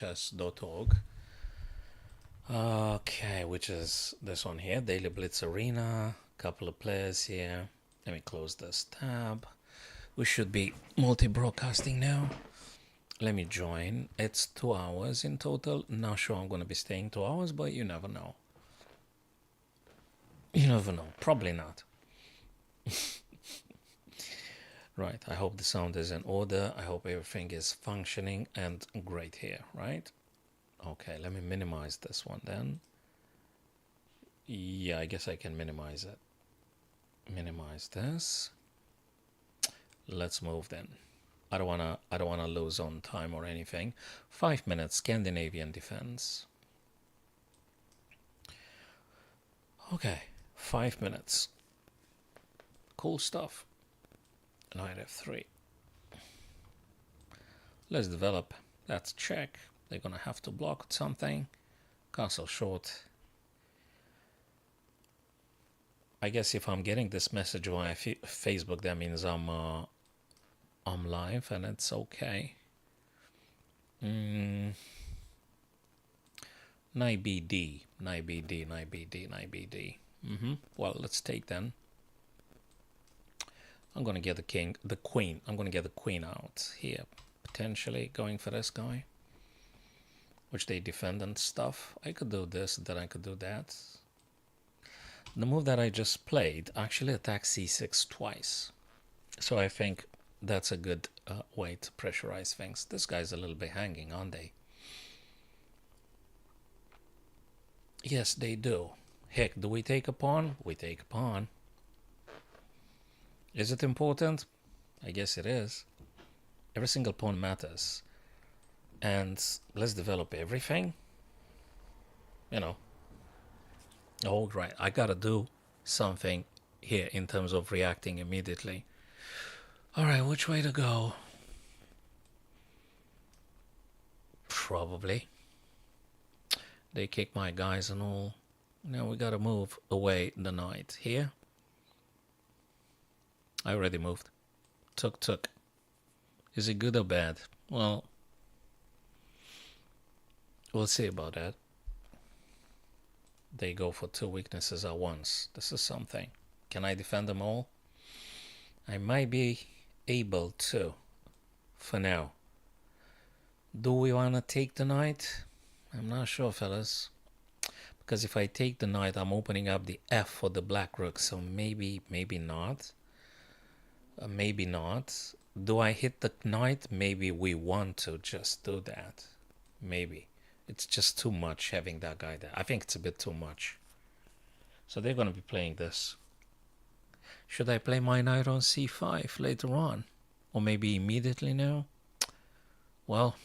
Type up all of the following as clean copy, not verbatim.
chess.org. Okay, which is this one here, Daily Blitz Arena. Couple of players here. Let me close this tab. We should be multi-broadcasting now. Let me join. It's 2 hours in total. Not sure I'm going to be staying 2 hours, but you never know. You never know. Probably not. Right, I hope the sound is in order. I hope everything is functioning and great here, right? Okay, let me minimize this one then. Yeah, I guess I can minimize it. Minimize this. Let's move then. I don't wanna lose on time or anything. 5 minutes, Scandinavian defense. Okay, 5 minutes. Cool stuff. Knight f3. Let's develop. That's check. They're gonna have to block something. Castle short. I guess if I'm getting this message via Facebook, that means I'm live and it's okay. Knight BD, Knight BD, Knight BD, Knight BD. Well, let's take then. I'm gonna get the queen. I'm gonna get the queen out here, potentially going for this guy, which they defend and stuff. I could do this, then I could do that. The move that I just played actually attacks c6 twice, so I think that's a good way to pressurize things. This guy's a little bit hanging, aren't they? Yes, they do. Heck, do we take a pawn? We take a pawn. Is it important? I guess it is. Every single pawn matters. And let's develop everything. You know. Oh, right. I gotta do something here in terms of reacting immediately. Alright, which way to go? Probably. They kick my guys and all. Now we gotta move away the knight. Here. I already moved. Took. Is it good or bad? Well, we'll see about that. They go for 2 weaknesses at once. This is something. Can I defend them all? I might be able to, for now. Do we want to take the knight? I'm not sure, fellas. Because if I take the knight, I'm opening up the F for the black rook. So maybe not. Maybe not. Do I hit the knight? Maybe we want to just do that. Maybe. It's just too much having that guy there. I think it's a bit too much. So they're going to be playing this. Should I play my knight on c5 later on? Or maybe immediately now? Well,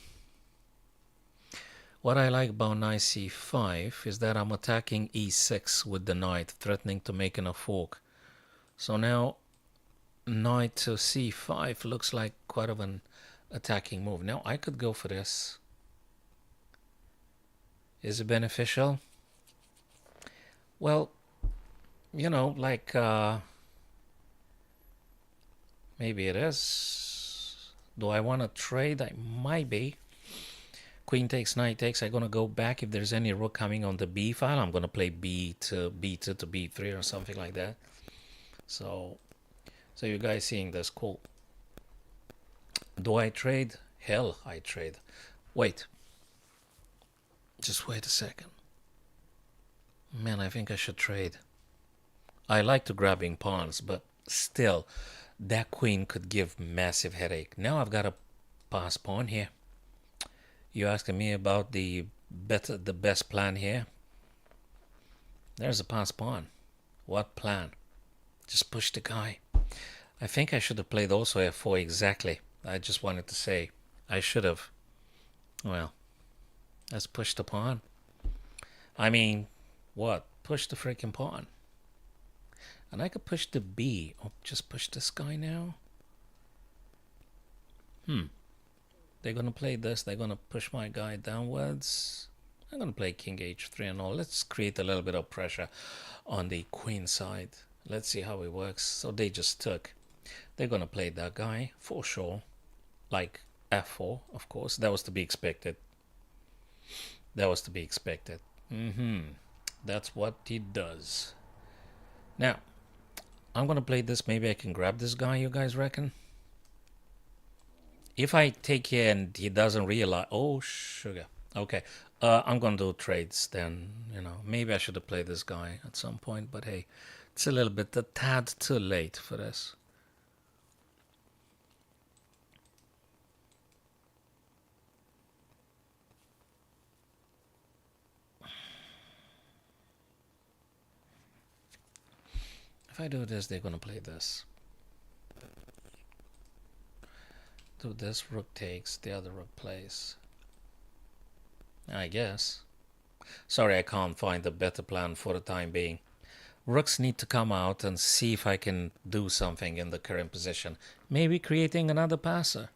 what I like about knight c5 is that I'm attacking e6 with the knight, threatening to make a fork. So now knight to c5 looks like quite of an attacking move. Now I could go for this. Is it beneficial? Well, you know, like maybe it is. Do I want to trade? I might be. Queen takes, knight takes. I'm gonna go back. If there's any rook coming on the b file, I'm gonna play b to b2 to b3 or something like that. So you guys seeing this? Cool. Do I trade? Hell, I trade. Wait. Just wait a second. Man, I think I should trade. I like to grabbing pawns, but still, that queen could give massive headache. Now I've got a pass pawn here. You asking me about the best plan here? There's a pass pawn. What plan? Just push the guy. I think I should have played also f4 exactly. I just wanted to say I should have. Well, let's push the pawn. I mean, what? Push the freaking pawn. And I could push the b. Oh, just push this guy now. They're going to play this. They're going to push my guy downwards. I'm going to play king h3 and all. Let's create a little bit of pressure on the queen side. Let's see how it works. So they just took. They're going to play that guy for sure. Like f4, of course. That was to be expected. That was to be expected. That's what he does. Now, I'm gonna play this. Maybe I can grab this guy, you guys reckon? If I take here and he doesn't realize... Oh, sugar. Okay. I'm gonna do trades then. You know, maybe I should have played this guy at some point. But hey, it's a little bit, a tad too late for this. If I do this, they're gonna play this. Do this, rook takes, the other rook plays. I guess. Sorry, I can't find a better plan for the time being. Rooks need to come out and see if I can do something in the current position. Maybe creating another passer.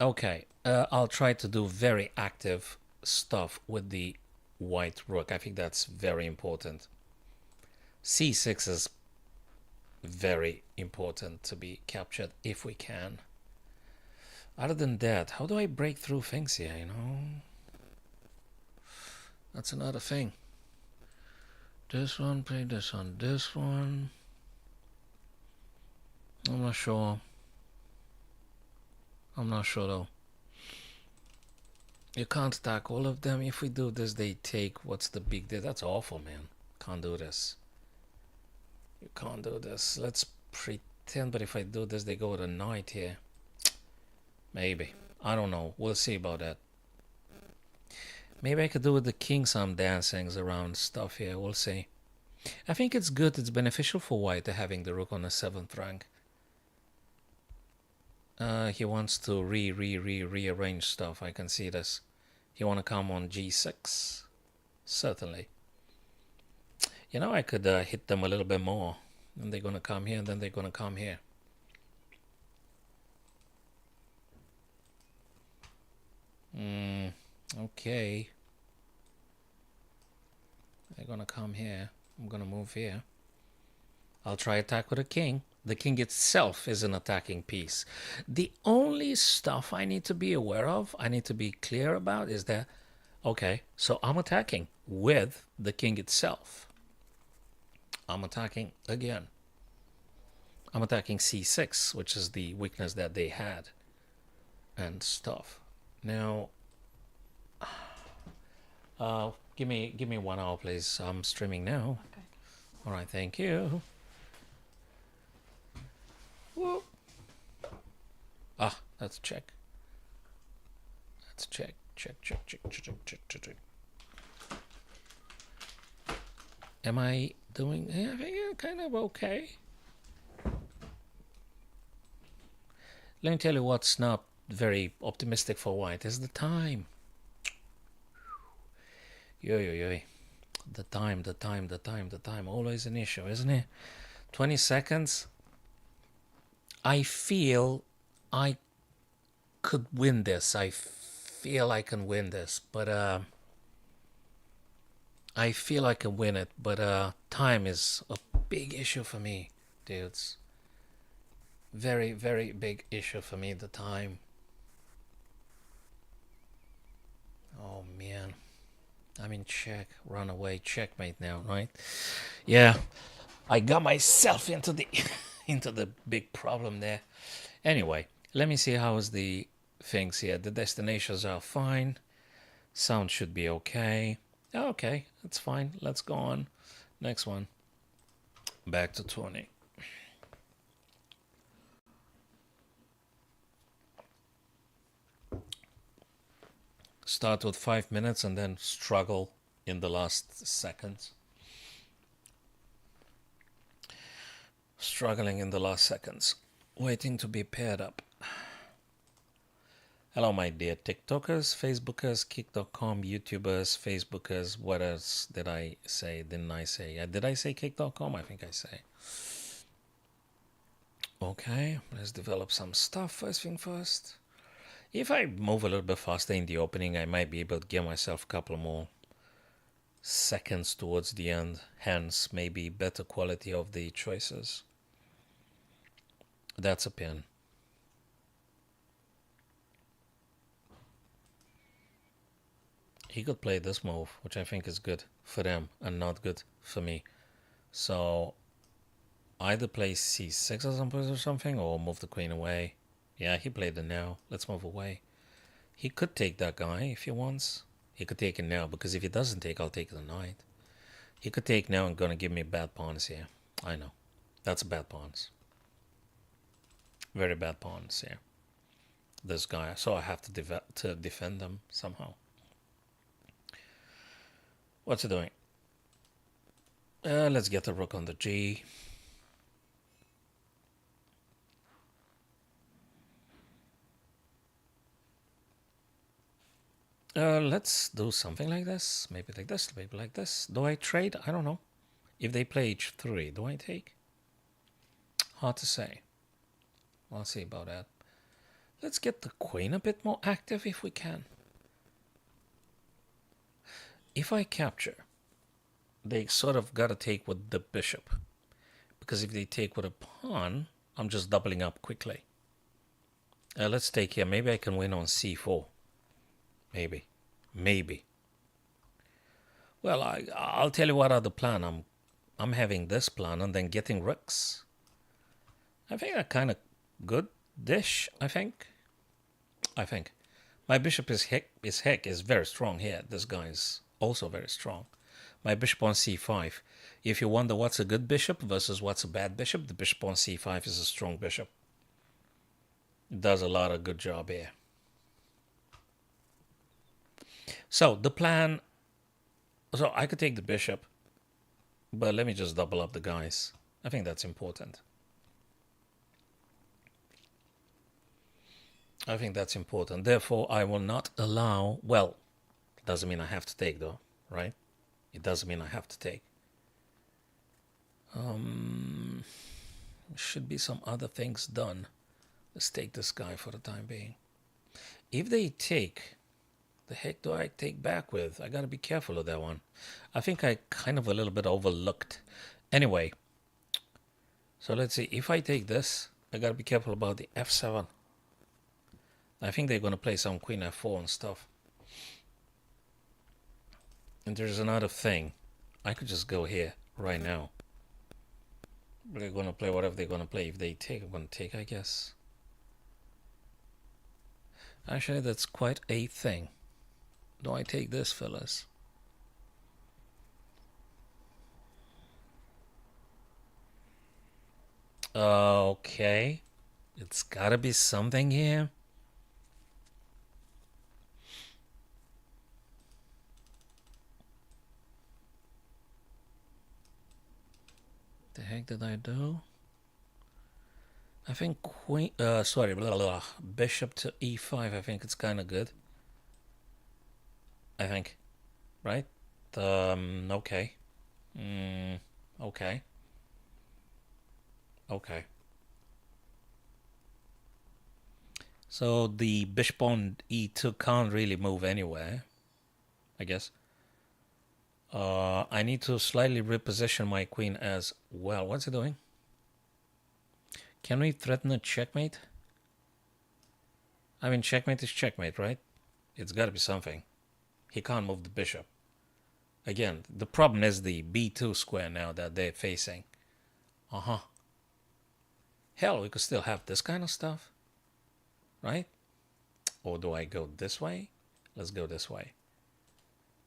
Okay, I'll try to do very active stuff with the white rook. I think that's very important. C6 is very important to be captured if we can. Other than that, how do I break through things here, you know? That's another thing. This one, play this on this one. I'm not sure. I'm not sure though. You can't attack all of them. If we do this, they take. What's the big deal? That's awful, man. Can't do this. You can't do this. Let's pretend, but if I do this, they go with a knight here. Maybe. I don't know. We'll see about that. Maybe I could do with the king some dancings around stuff here. We'll see. I think it's good. It's beneficial for white to having the rook on the 7th rank. He wants to rearrange stuff. I can see this. He want to come on g6. Certainly. You know, I could hit them a little bit more. And they're going to come here, and then they're going to come here. Okay. They're going to come here. I'm going to move here. I'll try attack with a king. The king itself is an attacking piece. The only stuff I need to be aware of, I need to be clear about, is that, okay, so I'm attacking with the king itself. I'm attacking again. I'm attacking c6, which is the weakness that they had and stuff. Now, give me 1 hour, please. I'm streaming now. Okay. All right, thank you. Whoa. Ah, that's check. That's check. Check. Am I doing? Yeah, I think kind of okay. Let me tell you what's not very optimistic for white is the time. Yo. The time. Always an issue, isn't it? 20 seconds. I feel I could win this. I feel I can win this, but I feel I can win it, but time is a big issue for me, dudes. Very, very big issue for me, the time. Oh man. I mean, check, run away, checkmate now, right? Yeah, I got myself into the into the big problem there. Anyway, let me see how is the things here. The destinations are fine. Sound should be okay. Okay, that's fine. Let's go on. Next one. Back to 20. Start with 5 minutes and then struggle in the last seconds. Struggling in the last seconds. Waiting to be paired up. Hello, my dear TikTokers, Facebookers, Kick.com, YouTubers, Facebookers. What else did I say? Didn't I say? Did I say Kick.com? I think I say. Okay, let's develop some stuff first thing first. If I move a little bit faster in the opening, I might be able to give myself a couple more seconds towards the end. Hence, maybe better quality of the choices. That's a pin. He could play this move, which I think is good for them and not good for me. So either play c6 or something, or move the queen away. Yeah, he played it now. Let's move away. He could take that guy if he wants. He could take it now, because if he doesn't take, I'll take the knight. He could take now and gonna give me bad pawns here. I know. That's bad pawns. Very bad pawns here. This guy. So I have to defend them somehow. What's he doing? Let's get the rook on the G. Let's do something like this. Maybe like this, maybe like this. Do I trade? I don't know. If they play h3, do I take? Hard to say. We'll see about that. Let's get the queen a bit more active if we can. If I capture, they sort of gotta take with the bishop. Because if they take with a pawn, I'm just doubling up quickly. Let's take here. Maybe I can win on c4. Maybe. Well, I'll tell you what other plan. I'm having this plan and then getting rooks. I think a kind of good dish. I think. My bishop is very strong here. This guy is also very strong. My bishop on c5. If you wonder what's a good bishop versus what's a bad bishop, the bishop on c5 is a strong bishop. It does a lot of good job here. So the plan, so I could take the bishop, but let me just double up the guys. I think that's important. Therefore, I will not allow, well, it doesn't mean I have to take though, right? It doesn't mean I have to take. Should be some other things done. Let's take this guy for the time being. If they take, the heck do I take back with? I gotta be careful of that one. I think I kind of a little bit overlooked. Anyway, so let's see. If I take this, I gotta be careful about the f7. I think they're gonna play some queen f4 and stuff. And there's another thing. I could just go here right now. They're gonna play whatever they're gonna play. If they take, I'm gonna take, I guess. Actually, that's quite a thing. Do I take this, fellas? Okay. It's gotta be something here. The heck did I do? I think bishop to e5. I think it's kind of good. I think, right? Okay. Okay. So the bishop on e2 can't really move anywhere, I guess. I need to slightly reposition my queen as well. What's he doing? Can we threaten a checkmate? I mean, checkmate is checkmate, right? It's got to be something. He can't move the bishop. Again, the problem is the b2 square now that they're facing. Hell, we could still have this kind of stuff, right? Or do I go this way? Let's go this way.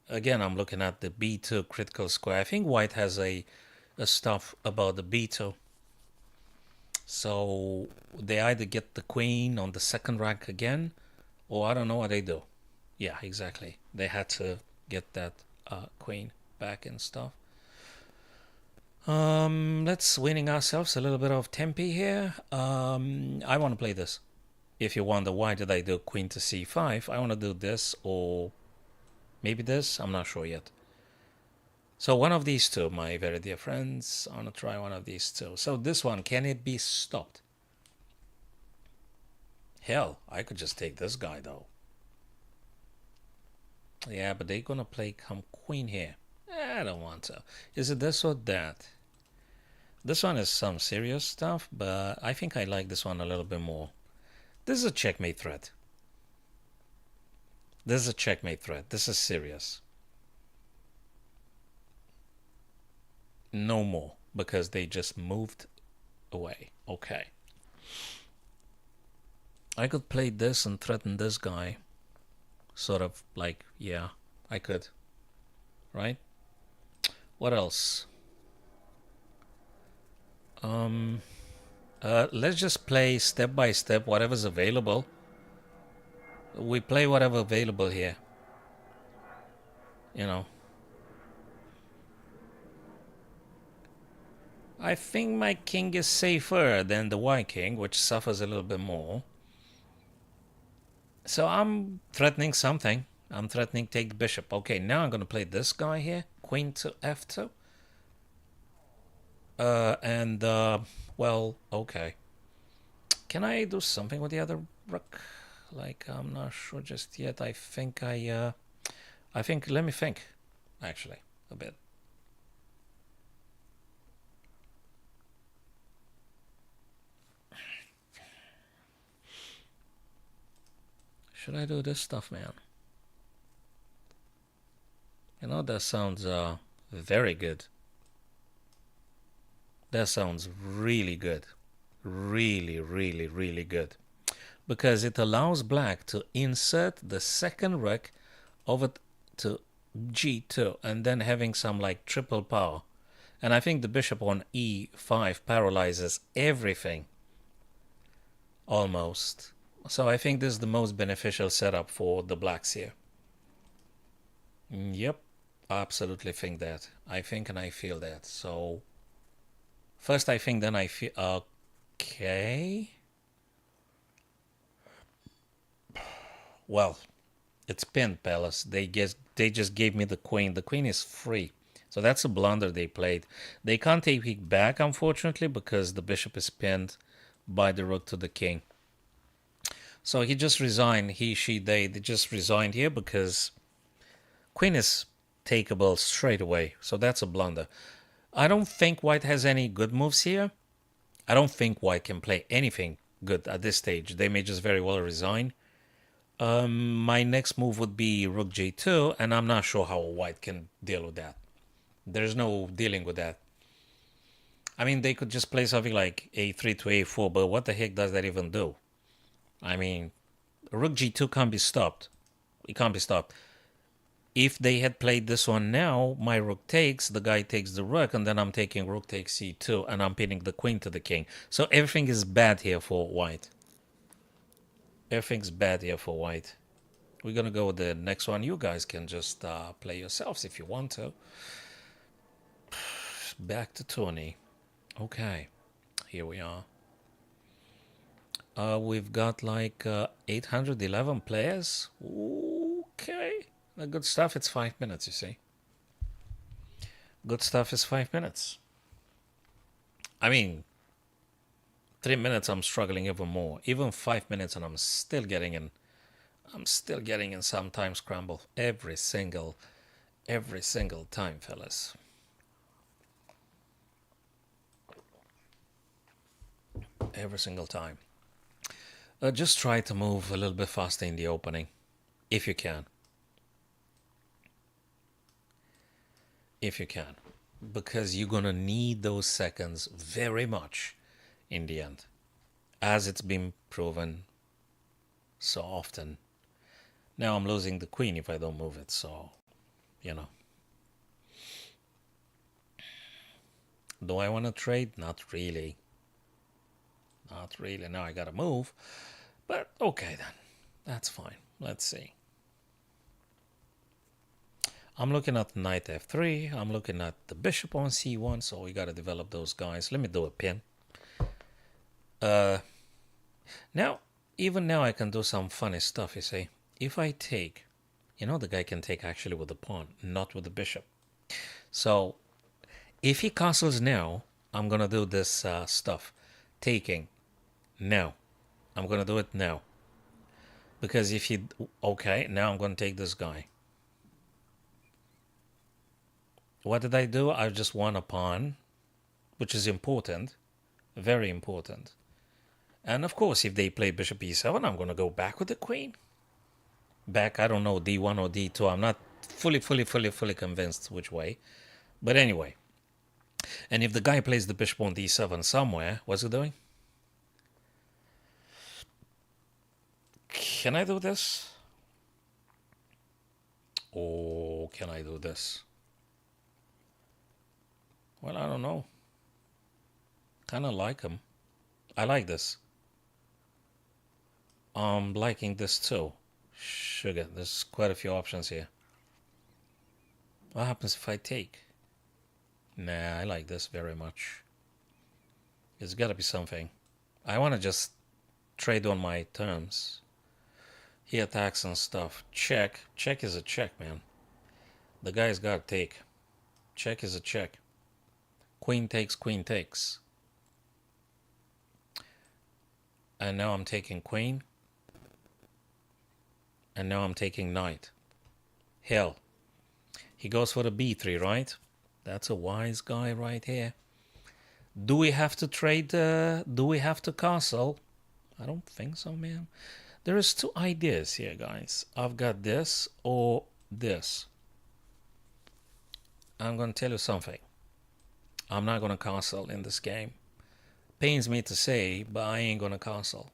Again, I'm looking at the b2 critical square. I think white has a stuff about the b2. So they either get the queen on the second rank again, or I don't know what they do. Yeah, exactly. They had to get that queen back and stuff. Let's winning ourselves a little bit of tempi here. I want to play this. If you wonder why did I do queen to c5, I want to do this or maybe this. I'm not sure yet. So one of these two, my very dear friends. I want to try one of these two. So this one, can it be stopped? Hell, I could just take this guy though. Yeah, but they're gonna play come queen here. I don't want to. Is it this or that? This one is some serious stuff, but I think I like this one a little bit more. This is a checkmate threat. This is a checkmate threat. This is serious. No more, because they just moved away. Okay. I could play this and threaten this guy. Sort of like, yeah, I could. Right? What else? Let's just play step by step, whatever's available. We play whatever available here. You know. I think my king is safer than the white king, which suffers a little bit more. So I'm threatening something. I'm threatening take the bishop. Okay, now I'm going to play this guy here. Queen to f2. Well, okay. Can I do something with the other rook? Like, I'm not sure just yet. I think, let me think, actually, a bit. Should I do this stuff, man? You know, that sounds very good. That sounds really good. Really, really, really good. Because it allows black to insert the second rook over to g2 and then having some like triple power. And I think the bishop on e5 paralyzes everything. Almost. So I think this is the most beneficial setup for the blacks here. Yep. I absolutely think that. I think and I feel that. So first I think, then I feel. Okay. Well, it's pinned, Palace. They just gave me the queen. The queen is free. So that's a blunder they played. They can't take it back, unfortunately, because the bishop is pinned by the rook to the king. So he just resigned. He, she, they just resigned here because queen is takeable straight away. So that's a blunder. I don't think white has any good moves here. I don't think white can play anything good at this stage. They may just very well resign. My next move would be rook g2, and I'm not sure how white can deal with that. There's no dealing with that. I mean, they could just play something like a3 to a4, but what the heck does that even do? I mean, rook g2 can't be stopped. It can't be stopped. If they had played this one now, my rook takes, the guy takes the rook, and then I'm taking rook takes c2, and I'm pinning the queen to the king. So everything is bad here for white. Everything's bad here for white. We're going to go with the next one. You guys can just play yourselves if you want to. Back to Tony. Okay, here we are. We've got like 811 players. Okay. The good stuff, it's 5 minutes, you see. Good stuff is 5 minutes. I mean, 3 minutes I'm struggling even more. Even 5 minutes and I'm still getting in some time scramble. Every single time, fellas. Every single time. Just try to move a little bit faster in the opening, if you can. If you can. Because you're gonna need those seconds very much in the end. As it's been proven so often. Now I'm losing the queen if I don't move it, so, you know. Do I want to trade? Not really. Not really. Now I gotta move. But okay then. That's fine. Let's see. I'm looking at knight f3. I'm looking at the bishop on c1. So we gotta develop those guys. Let me do a pin. Now, even now I can do some funny stuff, you see. If I take, you know, the guy can take actually with the pawn, not with the bishop. So if he castles now, I'm gonna do this stuff. Taking now. I'm gonna do it now. Because if he, okay, now I'm gonna take this guy. What did I do? I just won a pawn, which is important, very important. And of course, if they play bishop e7, I'm gonna go back with the queen. back. I don't know, D1 or D2. I'm not fully convinced which way. But anyway. And if the guy plays the bishop on D7 somewhere, what's he doing? Can I do this? Or can I do this? Well, I don't know. Kind of like him. I like this. I'm liking this too. Sugar. There's quite a few options here. What happens if I take? Nah, I like this very much. There's got to be something. I want to just trade on my terms. He attacks and stuff. Check. Check is a check, man. The guy's got to take. Check is a check. Queen takes, queen takes. And now I'm taking queen. And now I'm taking knight. Hell. He goes for the b3, right? That's a wise guy right here. Do we have to trade? Do we have to castle? I don't think so, man. There is two ideas here, guys. I've got this or this. I'm going to tell you something. I'm not going to castle in this game. Pains me to say, but I ain't going to castle.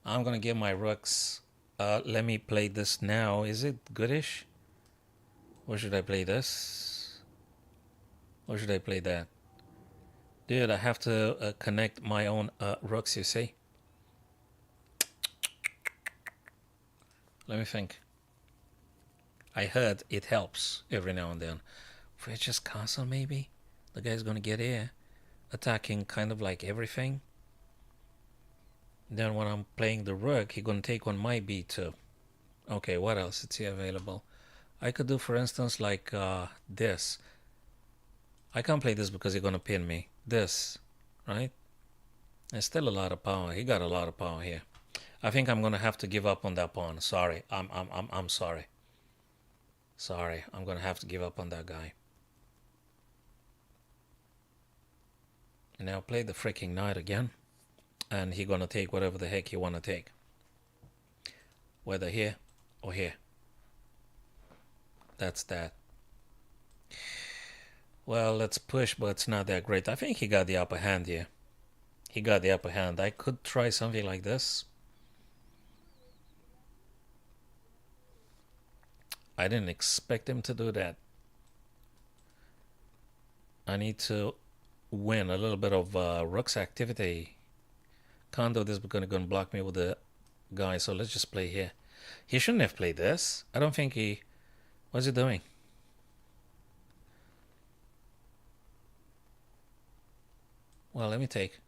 I'm going to give my rooks. Let me play this now. Is it goodish? Or should I play this? Or should I play that? Dude, I have to connect my own rooks, you see? Let me think. I heard it helps every now and then. If I just castle, maybe? The guy's gonna get here. Attacking kind of like everything. Then when I'm playing the rook, he's gonna take on my b2. Okay, what else is here available? I could do, for instance, like this. I can't play this because he's gonna pin me. This, right? There's still a lot of power. He got a lot of power here. I think I'm gonna have to give up on that pawn. Sorry, I'm sorry. Sorry, I'm gonna have to give up on that guy. And now play the freaking knight again, and he gonna take whatever the heck he wanna take, whether here or here. That's that. Well, let's push, but it's not that great. I think he got the upper hand here. He got the upper hand. I could try something like this. I didn't expect him to do that. I need to win a little bit of rook's activity. Can't do this because gonna block me with the guy, so let's just play here. He shouldn't have played this. I don't think he... What's he doing? Well, let me take.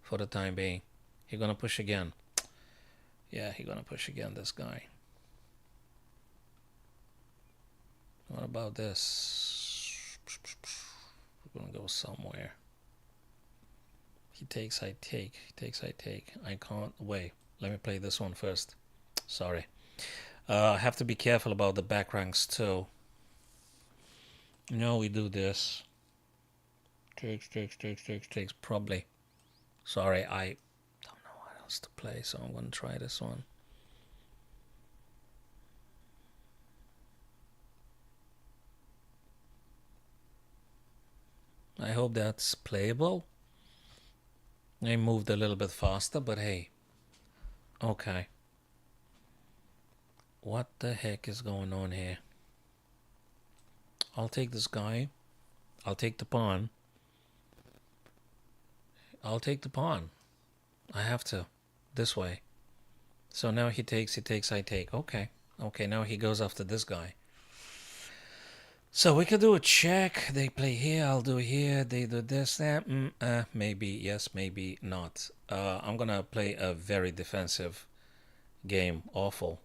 For the time being. He's gonna push again. Yeah, he's gonna push again, this guy. What about this? We're gonna go somewhere. He takes, I take. He takes, I take. I can't wait. Let me play this one first. Sorry. I have to be careful about the back ranks too. No, we do this. Takes. Probably. Sorry, I don't know what else to play, so I'm gonna try this one. I hope that's playable. I moved a little bit faster, but hey. Okay. What the heck is going on here? I'll take this guy. I'll take the pawn. I'll take the pawn. I have to. This way. So now he takes, I take. Okay. Okay, now he goes after this guy. So we could do a check. They play here, I'll do here. They do this, that. Maybe yes, maybe not. I'm gonna play a very defensive game. Awful.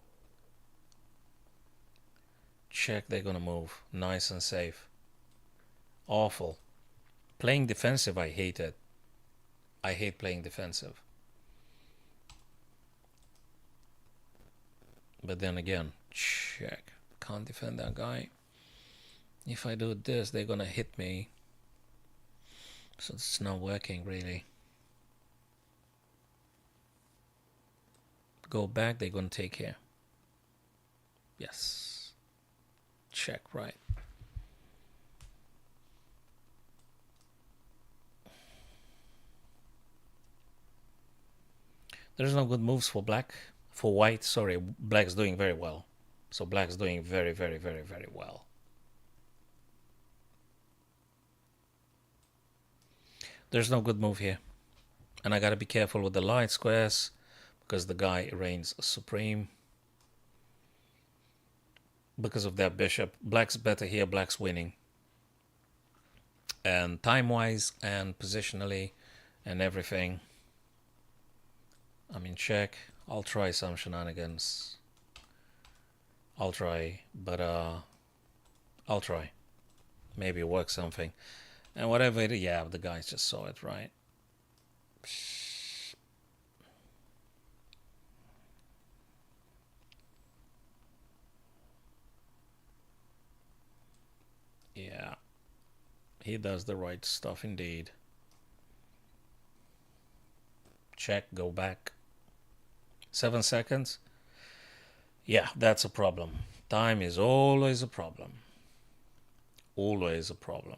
Check, they're gonna move. Nice and safe. Awful. Playing defensive, I hate it. I hate playing defensive. But then again, check. Can't defend that guy. If I do this, they're gonna hit me. So it's not working really. go back, they're going to take here. Yes. Check, right. There's no good moves for black. For white, sorry, black's doing very well. So black's doing very, very, very, very well. There's no good move here. And I gotta be careful with the light squares because the guy reigns supreme. Because of that bishop. Black's better here, black's winning. And time-wise and positionally and everything. I'm in check. I'll try some shenanigans. I'll try, but I'll try. Maybe work something. And whatever it is, yeah, the guys just saw it, right? Yeah. He does the right stuff indeed. Check, go back. 7 seconds. Yeah, that's a problem. Time is always a problem. Always a problem.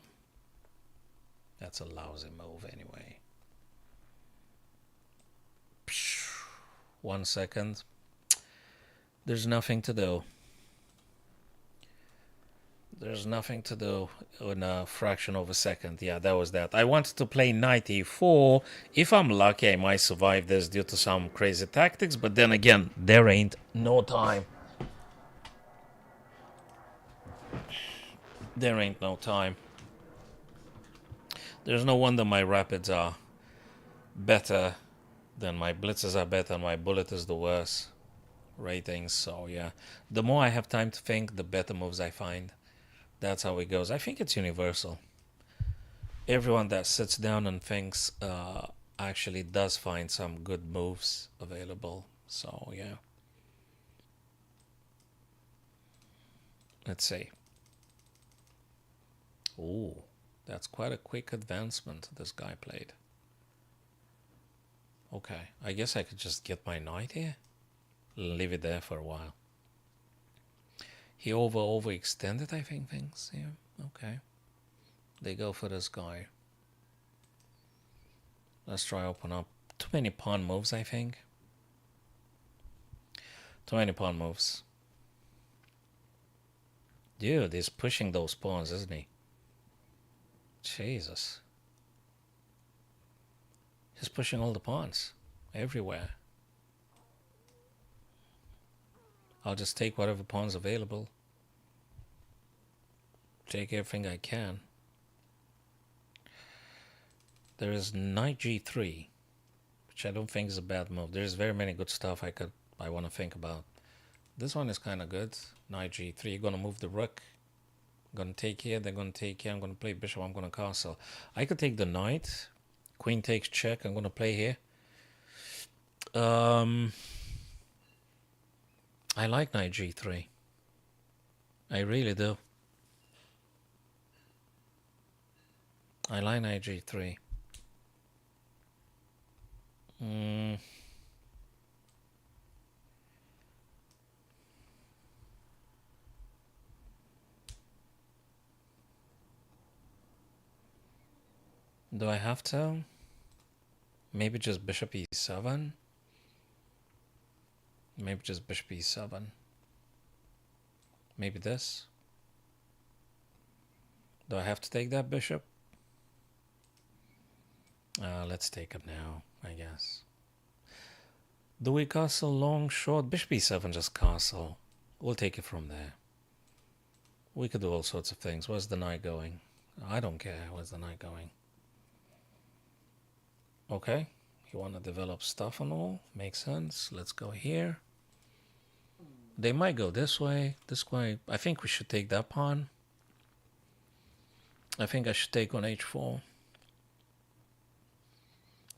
That's a lousy move anyway. 1 second. There's nothing to do. There's nothing to do in a fraction of a second. Yeah, that was that. I wanted to play knight e4. If I'm lucky, I might survive this due to some crazy tactics. But then again, there ain't no time. There ain't no time. There's no wonder my rapids are better than my blitzes are better and my bullet is the worst ratings. So yeah, the more I have time to think, the better moves I find. That's how it goes. I think it's universal. Everyone that sits down and thinks actually does find some good moves available. So yeah. Let's see. Ooh, that's quite a quick advancement this guy played. Okay, I guess I could just get my knight here. Leave it there for a while. He overextended, I think, things. Yeah, okay. They go for this guy. Let's try open up. Too many pawn moves, I think. Too many pawn moves. Dude, he's pushing those pawns, isn't he? Jesus. He's pushing all the pawns. Everywhere. I'll just take whatever pawn's available. Take everything I can. There is knight g3, which I don't think is a bad move. There's very many good stuff I want to think about. This one is kind of good. Knight g3. You're gonna move the rook. I'm gonna take here. They're gonna take here. I'm gonna play bishop. I'm gonna castle. I could take the knight. Queen takes check. I'm gonna play here. I like knight g3. I really do. I like knight g3. Do I have to? Maybe just bishop e7? Maybe just bishop e7. Maybe this. Do I have to take that bishop? Let's take it now, I guess. Do we castle long, short? Bishop e7, just castle. We'll take it from there. We could do all sorts of things. Where's the knight going? I don't care. Where's the knight going? Okay. You want to develop stuff and all? Makes sense. Let's go here. They might go this way. This way. I think we should take that pawn. I think I should take on h4.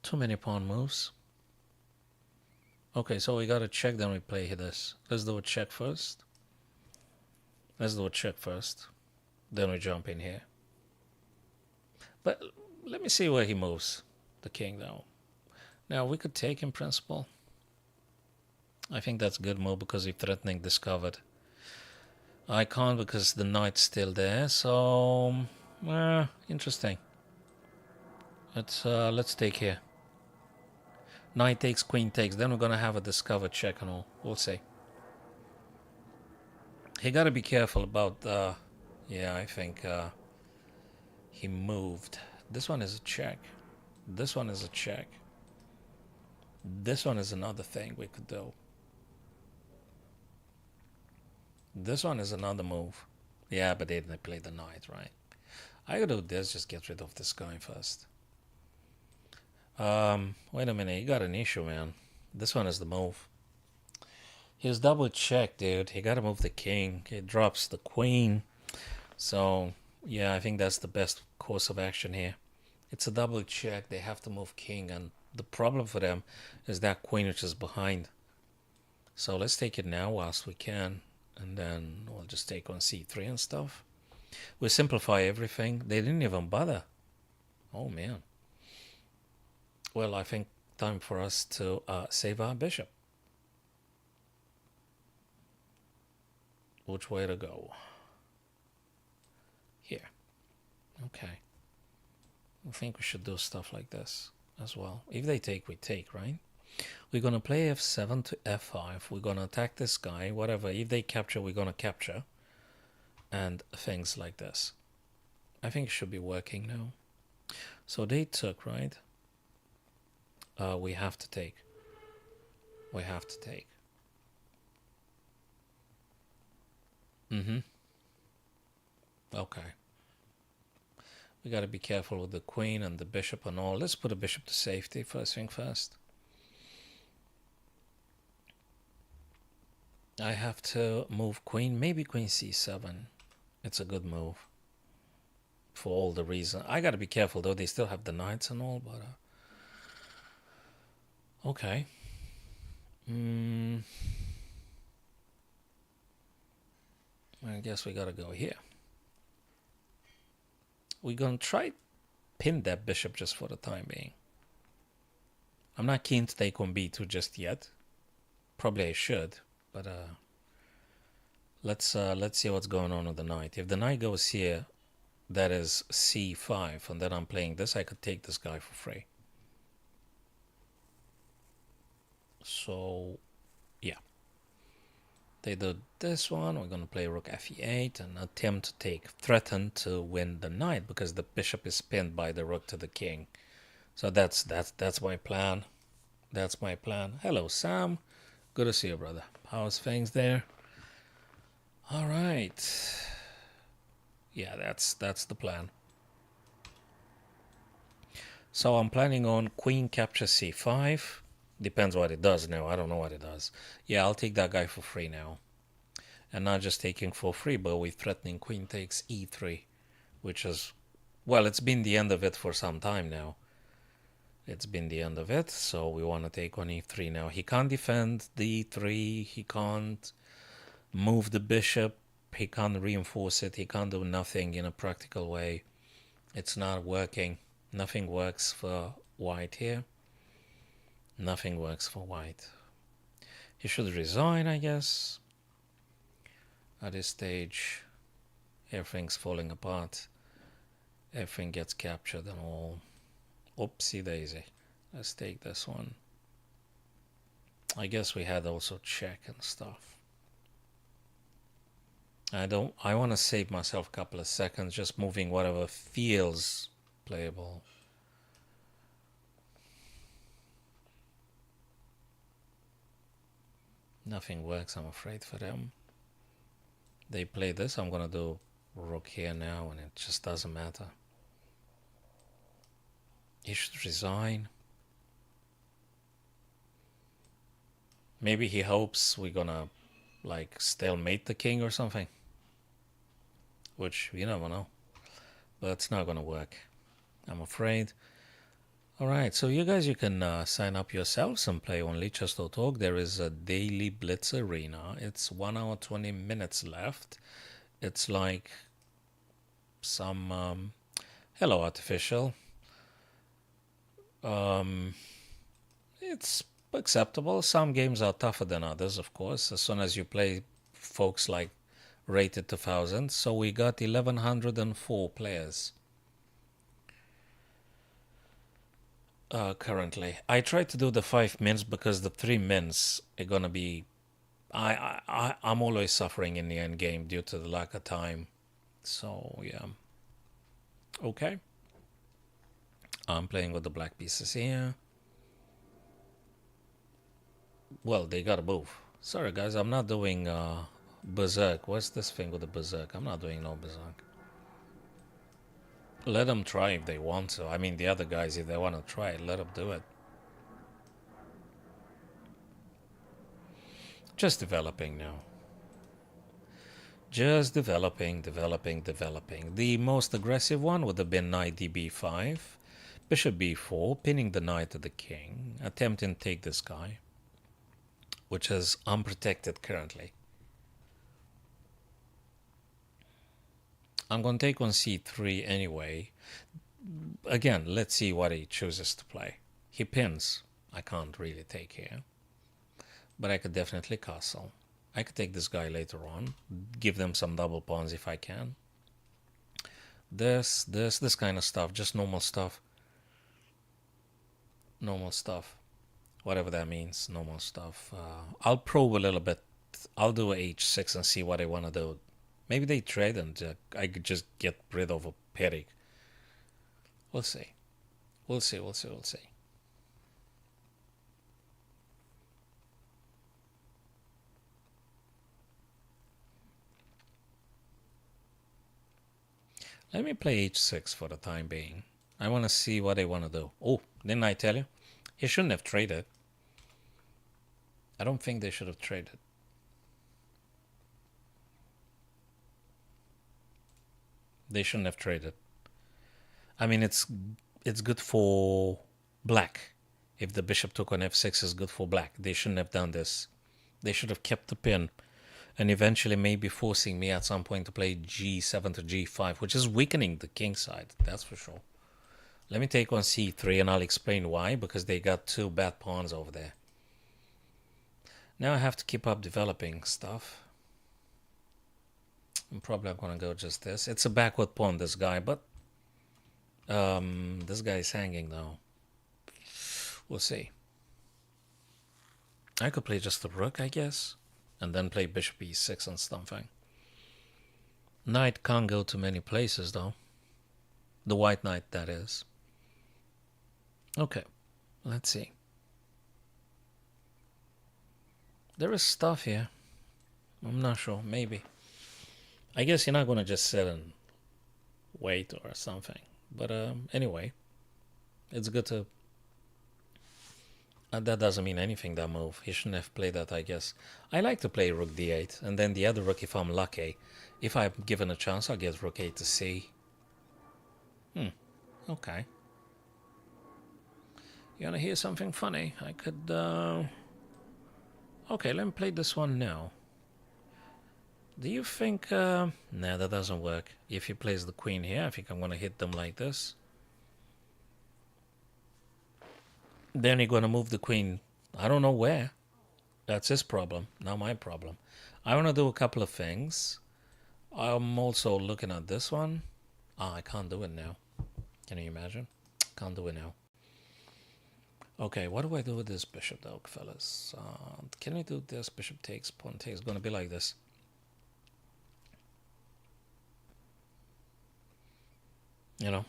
Too many pawn moves. Okay, so we got to check, then we play this. Let's do a check first. Let's do a check first. Then we jump in here. But let me see where he moves. The king, though. Now, we could take in principle. I think that's a good move because he's threatening discovered. I can't because the knight's still there, so interesting. Let's take here. Knight takes, queen takes. Then we're gonna have a discovered check and all. We'll see. He gotta be careful about. Yeah, I think he moved. This one is a check. This one is a check. This one is another thing we could do. This one is another move. Yeah, but they didn't play the knight, right? I gotta do this. Just get rid of this guy first. Wait a minute. You got an issue, man. This one is the move. He's double checked, dude. He gotta move the king. It drops the queen. So, yeah, I think that's the best course of action here. It's a double check. They have to move king, and the problem for them is that queen which is behind. So let's take it now whilst we can, and then we'll just take on c3 and stuff. We simplify everything. They didn't even bother. Oh, man. Well, I think time for us to save our bishop. Which way to go? Here. Okay. I think we should do stuff like this as well. If they take, we take, right? We're going to play f7 to f5. We're going to attack this guy, whatever. If they capture, we're going to capture. And things like this. I think it should be working now. So they took, right? We have to take. We have to take. Okay. We got to be careful with the queen and the bishop and all. Let's put a bishop to safety first thing first. I have to move queen, maybe queen c7. It's a good move for all the reasons. I got to be careful though. They still have the knights and all, but okay. I guess we got to go here. We're going to try pin that bishop just for the time being. I'm not keen to take on b2 just yet. Probably I should, but let's see what's going on with the knight. If the knight goes here, that is c5, and then I'm playing this, I could take this guy for free. So, yeah. They do this one. We're going to play rook fe8 and attempt to take, threaten to win the knight because the bishop is pinned by the rook to the king. So that's my plan. That's my plan. Hello, Sam. Good to see you, brother. How's things there? All right. Yeah, that's the plan. So I'm planning on queen capture c5. Depends what it does now. I don't know what it does. Yeah, I'll take that guy for free now. And not just taking for free, but we're threatening queen takes e3, which is, well, it's been the end of it for some time now. It's been the end of it, so we want to take on e3 now. He can't defend the e3. He can't move the bishop. He can't reinforce it. He can't do nothing in a practical way. It's not working. Nothing works for white here. Nothing works for white. He should resign, I guess. At this stage, everything's falling apart. Everything gets captured and all. Oopsie daisy. Let's take this one. I guess we had also check and stuff. I want to save myself a couple of seconds just moving whatever feels playable. Nothing works, I'm afraid, for them. They play this, I'm gonna do rook here now, and it just doesn't matter. He should resign. Maybe he hopes we're gonna, like, stalemate the king or something. Which, you never know. But it's not gonna work, I'm afraid. Alright, so you guys, you can sign up yourselves and play on Lichess.org. There is a daily Blitz arena. It's 1 hour 20 minutes left. It's like some hello artificial. It's Acceptable. Some games are tougher than others, of course, as soon as you play folks like rated to 1000. So we got 1104 players currently. I tried to do the 5 mins because the 3 mins are gonna be. I'm always suffering in the end game due to the lack of time. So yeah. Okay. I'm playing with the black pieces here. Well, they gotta move. Sorry guys, I'm not doing berserk. What's this thing with the berserk? I'm not doing no berserk. Let them try if they want to. I mean, the other guys, if they want to try it, let them do it. Just developing now. Just developing. The most aggressive one would have been knight db5, bishop b4, pinning the knight to the king, attempting to take this guy, which is unprotected currently. I'm going to take on c3 anyway. Again, let's see what he chooses to play. He pins. I can't really take here. But I could definitely castle. I could take this guy later on. Give them some double pawns if I can. This kind of stuff. Just normal stuff. Normal stuff. Whatever that means. Normal stuff. I'll probe a little bit. I'll do h6 and see what I want to do. Maybe they trade and I could just get rid of a Perik. We'll see. We'll see. Let me play h6 for the time being. I want to see what they want to do. Oh, didn't I tell you? He shouldn't have traded. I don't think they should have traded. They shouldn't have traded. I mean, it's good for black. If the bishop took on f6 is good for black. They shouldn't have done this. They should have kept the pin. And eventually maybe forcing me at some point to play g7 to g5, which is weakening the king side, that's for sure. Let me take on c3 and I'll explain why, because they got 2 bad pawns over there. Now I have to keep up developing stuff. I'm probably going to go just this. It's a backward pawn, this guy, but this guy is hanging though. We'll see. I could play just the rook, I guess, and then play bishop e6 and something. Knight can't go to many places though. The white knight, that is. Okay, let's see. There is stuff here. I'm not sure, maybe. I guess you're not going to just sit and wait or something. But anyway, it's good to... that doesn't mean anything, that move. He shouldn't have played that, I guess. I like to play rook d8, and then the other rook, if I'm lucky. If I'm given a chance, I'll get rook a to c. Okay. You wanna hear something funny? I could... Okay, let me play this one now. Do you think... Nah, that doesn't work. If he plays the queen here, I think I'm gonna hit them like this. Then he's gonna move the queen. I don't know where. That's his problem, not my problem. I want to do a couple of things. I'm also looking at this one. I can't do it now. Can you imagine? Can't do it now. Okay, what do I do with this bishop though, fellas? Can we do this? Bishop takes, pawn takes. Gonna be like this. You know?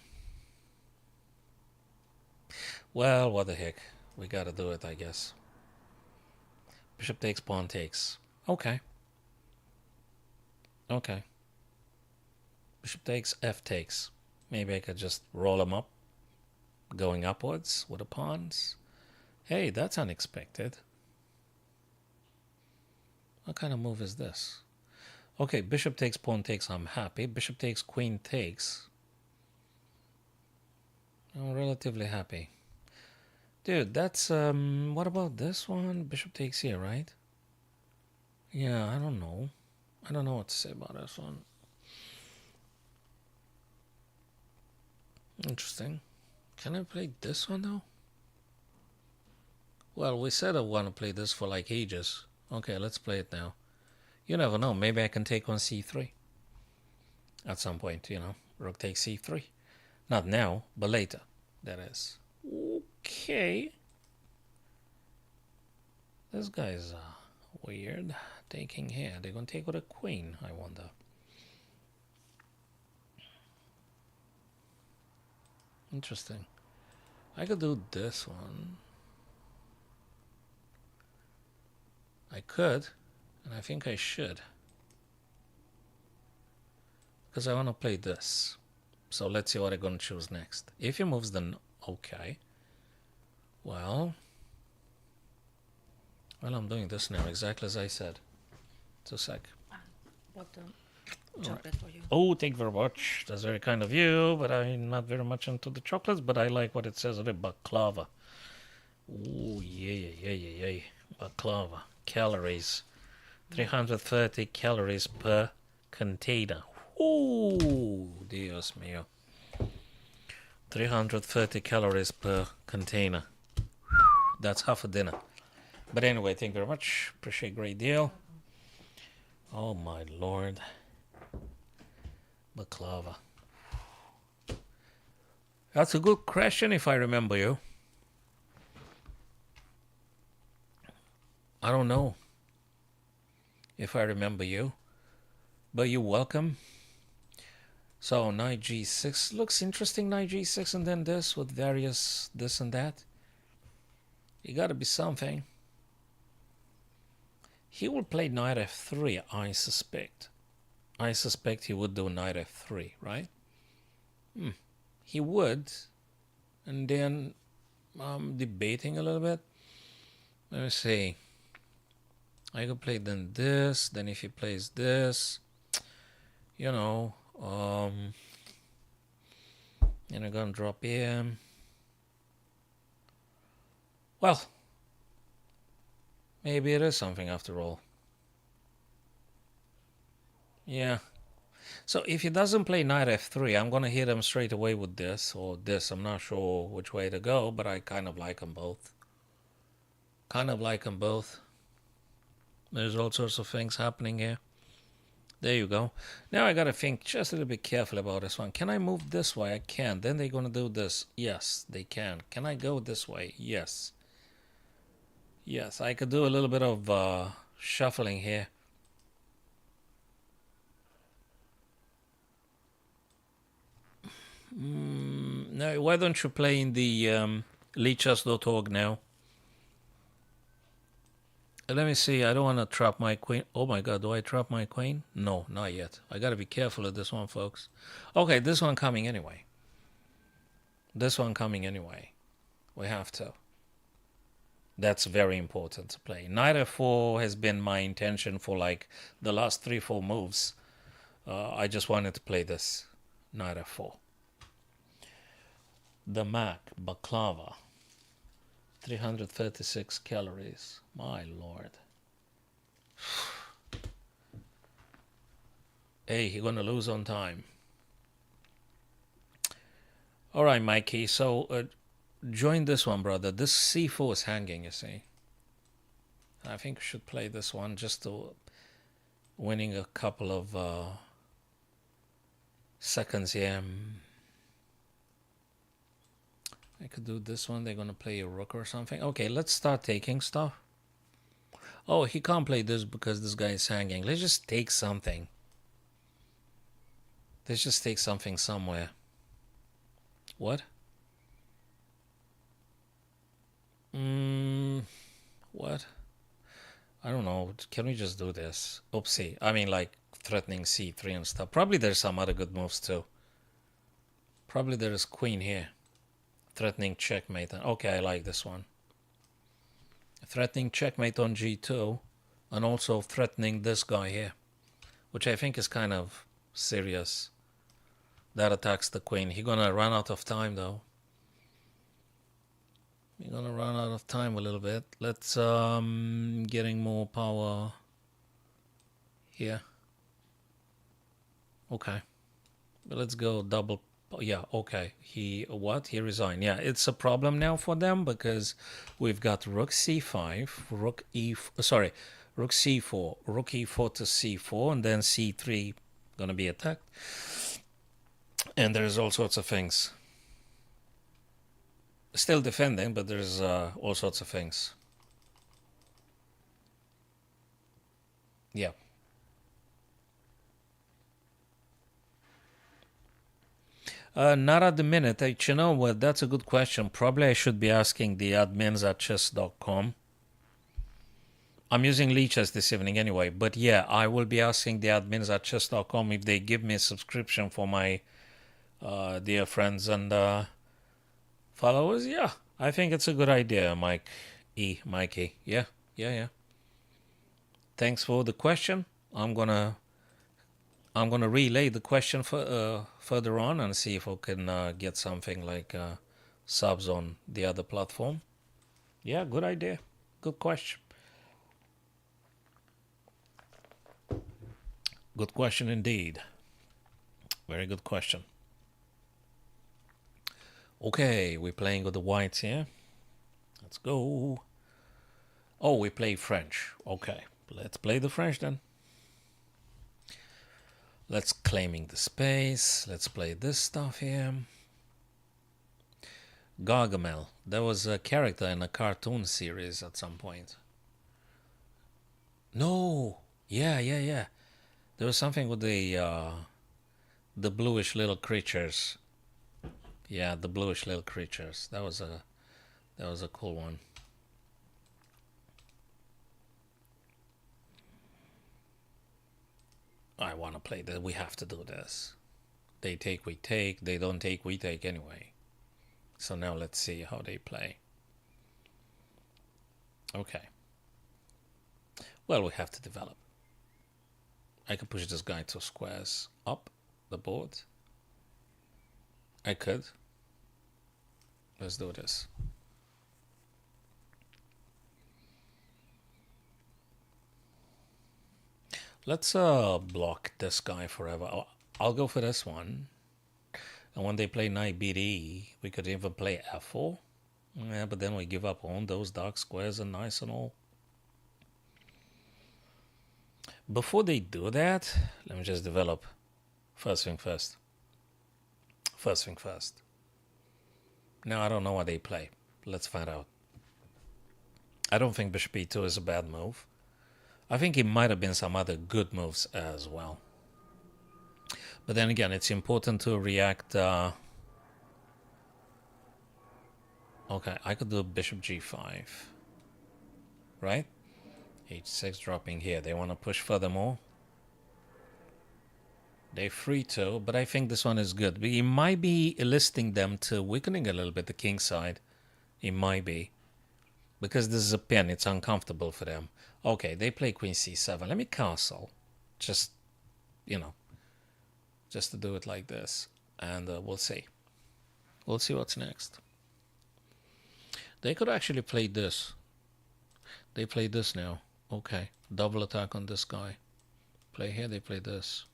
Well, what the heck. We gotta do it, I guess. Bishop takes, pawn takes. Okay. Okay. Bishop takes, f takes. Maybe I could just roll them up. Going upwards with the pawns. Hey, that's unexpected. What kind of move is this? Okay, bishop takes, pawn takes, I'm happy. Bishop takes, queen takes. I'm relatively happy. Dude, that's, what about this one? Bishop takes here, right? Yeah, I don't know. I don't know what to say about this one. Interesting. Can I play this one, though? Well, we said I want to play this for like ages. Okay, let's play it now. You never know. Maybe I can take on c3 at some point. Rook takes c3. Not now, but later. That is. Okay. This guy's weird. Taking here. They're going to take with a queen, I wonder. Interesting. I could do this one. I could, and I think I should. Because I want to play this. So let's see what I'm going to choose next. If he moves, then okay. Well, I'm doing this now, exactly as I said. Just a sec. What chocolate for you? Oh, thank you very much. That's very kind of you, but I'm not very much into the chocolates, but I like what it says on it, baklava. Oh, yeah. Baklava. Calories. 330 calories per container. Oh, Dios mío. 330 calories per container. That's half a dinner. But anyway, thank you very much. Appreciate a great deal. Oh, my Lord. Baklava. That's a good question if I remember you. I don't know if I remember you, but you're welcome. So knight g6 looks interesting, knight g6, and then this with various this and that. You gotta be something. He will play knight f3, I suspect. I suspect he would do knight f3, right? He would. And then I'm debating a little bit. Let me see. I could play then this, then if he plays this, and I'm gonna drop him. Well, maybe it is something after all. Yeah. So if he doesn't play knight f3, I'm gonna hit him straight away with this or this. I'm not sure which way to go, but I kind of like them both. There's all sorts of things happening here. There you go. Now I gotta think just a little bit carefully about this one. Can I move this way? I can. Then they're gonna do this. Yes, they can. Can I go this way? Yes. Yes, I could do a little bit of shuffling here. No, why don't you play in the leechess.org now? Let me see. I don't want to trap my queen. Oh my god, do I trap my queen? No, not yet. I gotta be careful of this one, folks. Okay, this one coming anyway. We have to. That's very important to play. Knight f4 has been my intention for like the last 3-4 moves. I just wanted to play this. Knight f4. The Mac, baklava. 336 calories. My Lord. Hey, you're gonna lose on time. All right, Mikey. So join this one, brother. This c4 is hanging, you see. I think we should play this one just to winning a couple of seconds here. I could do this one. They're going to play a rook or something. Okay, let's start taking stuff. Oh, he can't play this because this guy is hanging. Let's just take something. Let's just take something somewhere. What? What? I don't know. Can we just do this? Oopsie. I mean, like, threatening c3 and stuff. Probably there's some other good moves, too. Probably there is queen here. Threatening checkmate. Okay, I like this one. Threatening checkmate on g2. And also threatening this guy here. Which I think is kind of serious. That attacks the queen. He's gonna run out of time, though. We're gonna run out of time a little bit. Let's getting more power here. Okay. But let's go double Oh, yeah, okay. He what? He resigned. Yeah, it's a problem now for them because we've got rook c5, rook c4, rook e4 to c4, and then c3 gonna be attacked. And there's all sorts of things. Still defending, but there's all sorts of things. Yeah. Not at the minute. You know what? That's a good question. Probably I should be asking the admins at chess.com. I'm using Lichess this evening anyway. But yeah, I will be asking the admins at chess.com if they give me a subscription for my dear friends and followers. Yeah, I think it's a good idea, Mikey. Yeah. Thanks for the question. I'm gonna relay the question further on and see if I can get something like subs on the other platform. Yeah, good idea. Good question. Good question indeed. Very good question. Okay, we're playing with the whites here. Let's go. Oh, we play French. Okay, let's play the French then. Let's claiming the space. Let's play this stuff here. Gargamel. There was a character in a cartoon series at some point. No. Yeah. There was something with the bluish little creatures. Yeah, the bluish little creatures. That was a cool one. I want to play this. We have to do this. They take, we take. They don't take, we take anyway. So now let's see how they play. Okay. Well, we have to develop. I could push this guy 2 squares up the board. I could. Let's do this. Let's block this guy forever. I'll go for this one. And when they play knight BD, we could even play f4. Yeah, but then we give up on those dark squares and nice and all. Before they do that, let me just develop. First thing first. Now I don't know what they play. Let's find out. I don't think bishop e2 is a bad move. I think it might have been some other good moves as well. But then again, it's important to react. Okay, I could do bishop g5. Right? h6 dropping here. They want to push furthermore. They're free to, but I think this one is good. It might be eliciting them to weakening a little bit the king side. It might be. Because this is a pin, it's uncomfortable for them. Okay, they play queen c7. Let me castle. Just, just to do it like this. And we'll see. We'll see what's next. They could actually play this. They play this now. Okay, double attack on this guy. Play here, they play this.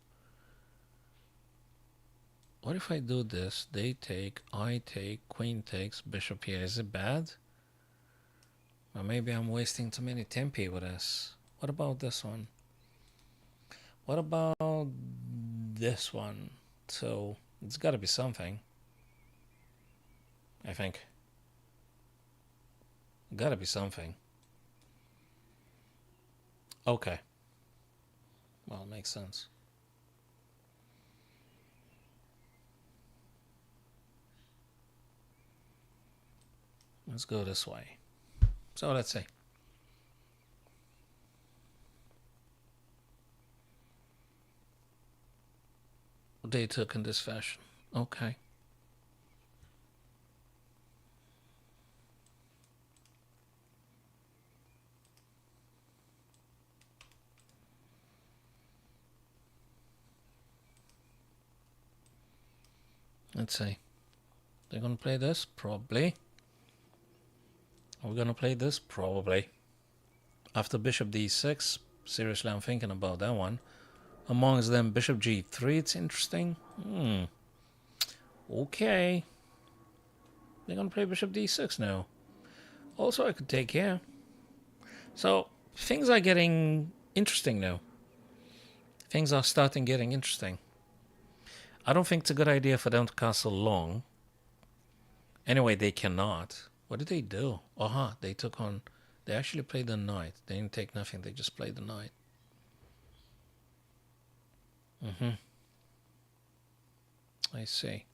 What if I do this? They take, I take, queen takes, bishop here. Is it bad? Or maybe I'm wasting too many tempi with this. What about this one? What about this one? So it's got to be something. I think. Got to be something. Okay. Well, it makes sense. Let's go this way. So let's see. They took in this fashion. Okay. Let's see. They're going to play this? Probably. Are we going to play this? Probably. After bishop d6, seriously, I'm thinking about that one. Amongst them, bishop g3, it's interesting. Okay. They're gonna play bishop d6 now. Also, I could take here. So, things are getting interesting now. Things are starting getting interesting. I don't think it's a good idea for them to castle long. Anyway, they cannot. What did they do? They took on... They actually played the knight. They didn't take nothing. They just played the knight. I see.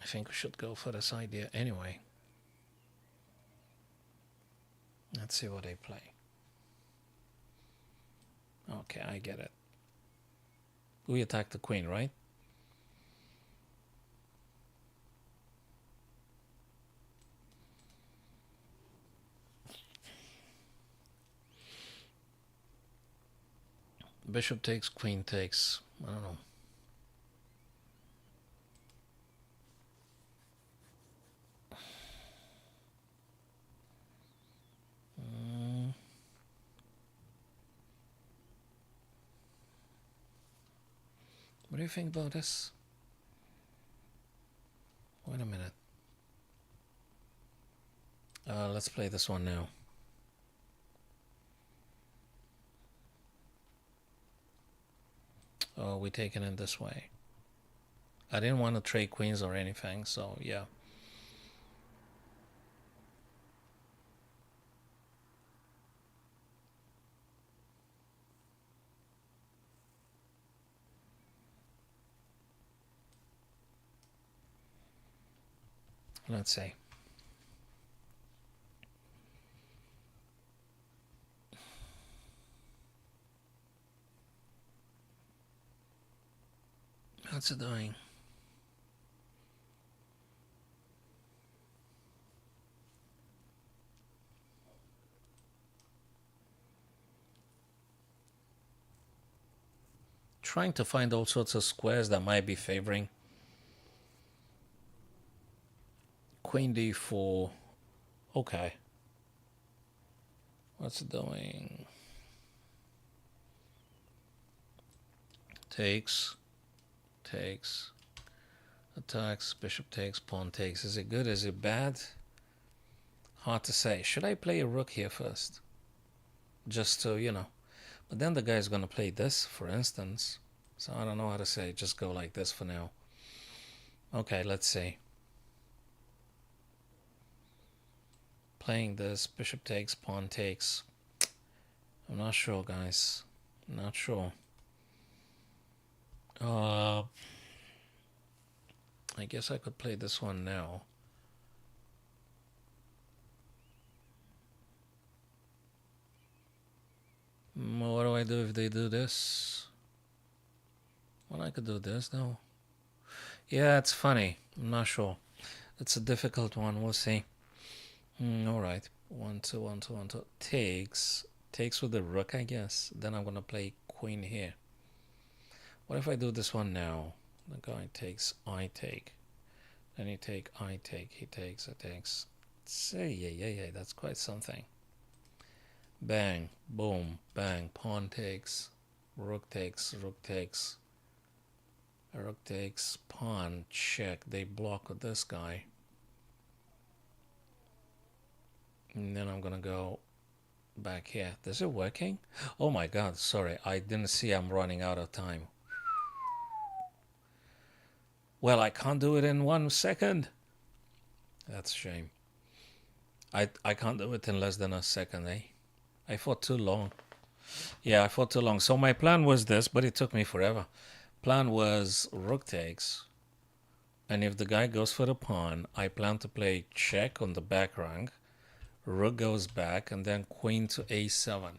I think we should go for this idea anyway. Let's see what they play. Okay, I get it. We attack the queen, right? Bishop takes, queen takes. I don't know. What do you think about this? Wait a minute. Let's play this one now. Oh, we're taking it this way. I didn't want to trade queens or anything, so yeah. Let's see. What's it doing? Trying to find all sorts of squares that might be favoring. Queen d4. Okay. What's it doing? Takes. Takes. Attacks. Bishop takes. Pawn takes. Is it good? Is it bad? Hard to say. Should I play a rook here first? Just to, you know. But then the guy's going to play this, for instance. So I don't know how to say. Just go like this for now. Okay, let's see. Playing this. Bishop takes. Pawn takes. I'm not sure, guys. Not sure. I guess I could play this one now. What do I do if they do this? Well, I could do this now. Yeah, it's funny. I'm not sure. It's a difficult one. We'll see. All right. 1, 2, 1, 2, 1, 2. Takes. Takes with the rook, I guess. Then I'm going to play queen here. What if I do this one now? The guy takes, I take. Then he take, I take. He takes, I takes. Say, yeah. That's quite something. Bang, boom, bang. Pawn takes. Rook takes, rook takes. Rook takes, pawn, check. They block with this guy. And then I'm going to go back here. Is it working? Oh my god, sorry. I didn't see I'm running out of time. Well, I can't do it in 1 second. That's a shame. I can't do it in less than a second, eh? I fought too long. Yeah, I fought too long. So my plan was this, but it took me forever. Plan was rook takes. And if the guy goes for the pawn, I plan to play check on the back rank. Rook goes back, and then queen to a7.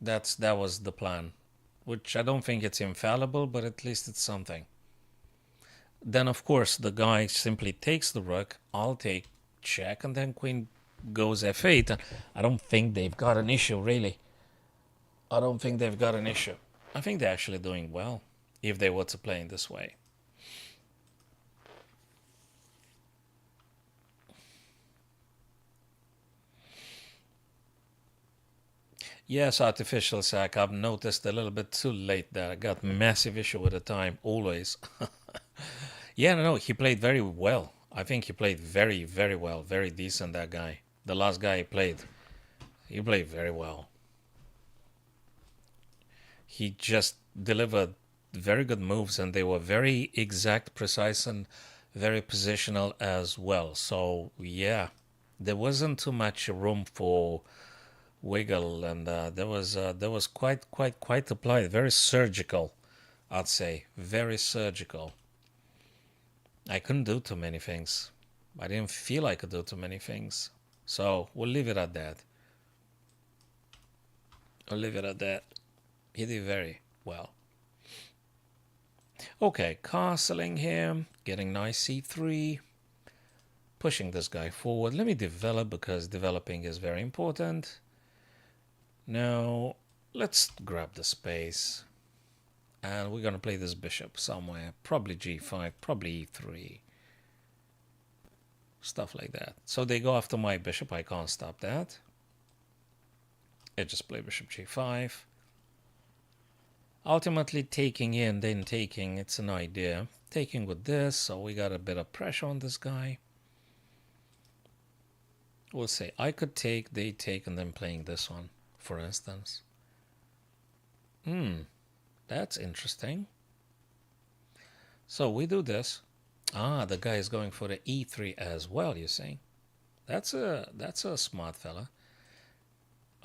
That was the plan. Which I don't think it's infallible, but at least it's something. Then, of course, the guy simply takes the rook. I'll take check, and then queen goes f8. And I don't think they've got an issue, really. I don't think they've got an issue. I think they're actually doing well if they were to play in this way. Yes, artificial sack. I've noticed a little bit too late that I got massive issue with the time, always. Yeah, no, he played very well. I think he played very, very well. Very decent, that guy. The last guy he played very well. He just delivered very good moves, and they were very exact, precise, and very positional as well. So, yeah, there wasn't too much room for wiggle, and there was quite applied, very surgical, I'd say, very surgical. I couldn't do too many things. I didn't feel I could do too many things. So we'll leave it at that. I'll leave it at that. He did very well. Okay, castling here, getting nice c3, pushing this guy forward. Let me develop, because developing is very important. Now, let's grab the space. And we're going to play this bishop somewhere. Probably g5, probably e3. Stuff like that. So they go after my bishop. I can't stop that. I just play bishop g5. Ultimately taking in, then taking, it's an idea. Taking with this, so we got a bit of pressure on this guy. We'll say I could take, they take, and then playing this one, for instance. That's interesting. So we do this. Ah, the guy is going for the e3 as well, you see. That's a smart fella.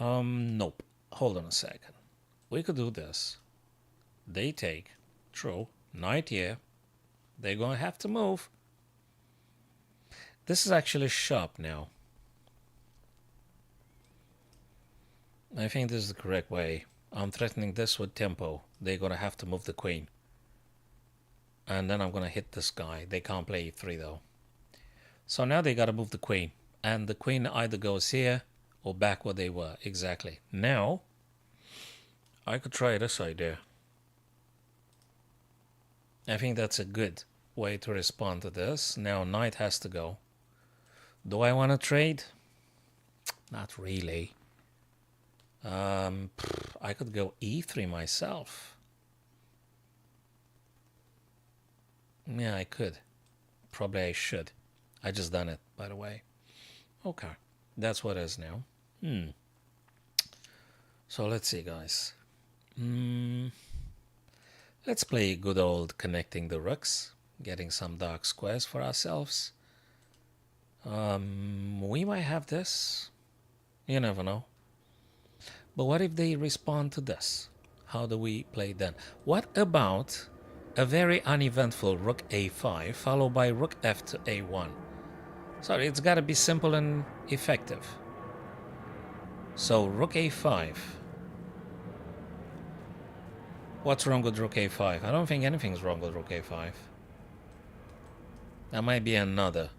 Nope. Hold on a second. We could do this. They take. True. Knight here. They're going to have to move. This is actually sharp now. I think this is the correct way. I'm threatening this with tempo. They're going to have to move the queen. And then I'm going to hit this guy. They can't play e3 though. So now they got to move the queen. And the queen either goes here or back where they were. Exactly. Now, I could try this idea. I think that's a good way to respond to this. Now knight has to go. Do I want to trade? Not really. I could go e3 myself. Yeah, I could. Probably I should. I just done it, by the way. Okay, that's what it is now. So let's see, guys. Let's play good old connecting the rooks, getting some dark squares for ourselves. We might have this. You never know. But what if they respond to this? How do we play then? What about a very uneventful rook a5 followed by rook f to a1? Sorry, it's got to be simple and effective. So rook a5. What's wrong with rook a5? I don't think anything's wrong with rook a5. That might be another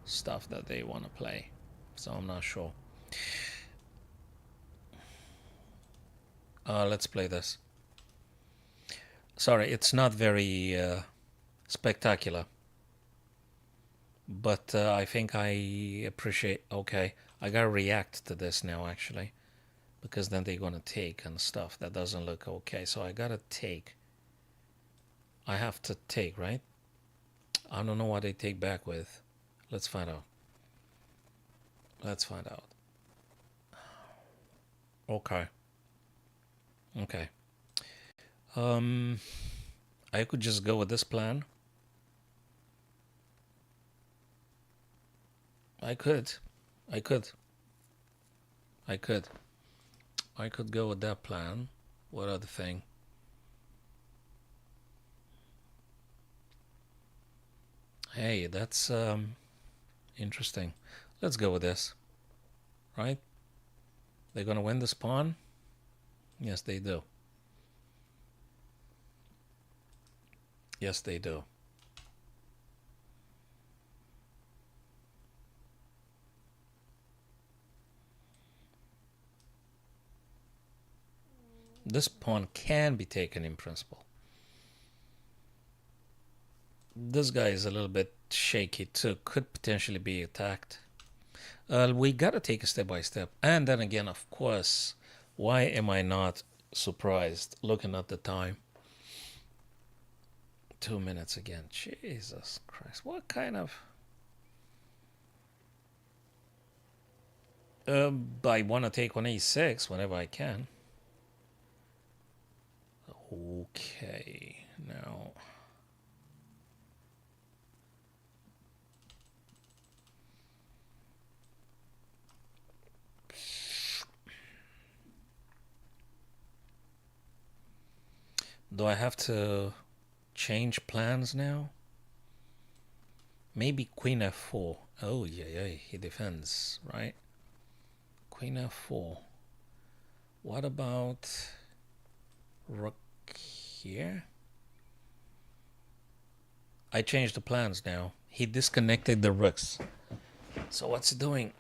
stuff that they want to play. So I'm not sure. Let's play this. Sorry, it's not very spectacular. But I think I appreciate... Okay, I gotta react to this now, actually. Because then they're gonna take and stuff. That doesn't look okay. So I gotta take. I have to take, right? I don't know what they take back with. Let's find out. Let's find out. Okay. Okay. I could just go with this plan. I could go with that plan. What other thing? Hey, that's interesting. Let's go with this. Right? They're gonna win this pawn? Yes, they do. Yes, they do. This pawn can be taken in principle. This guy is a little bit shaky too. Could potentially be attacked. We gotta take it step by step. And then again, of course, Why am I not surprised looking at the time? 2 minutes again. Jesus Christ. What kind of... I want to take on a6 whenever I can. Okay, now... Do I have to change plans now? Maybe Queen F4. Oh, yeah, he defends, right? Queen F4. What about Rook here? I changed the plans now. He disconnected the rooks. So what's he doing?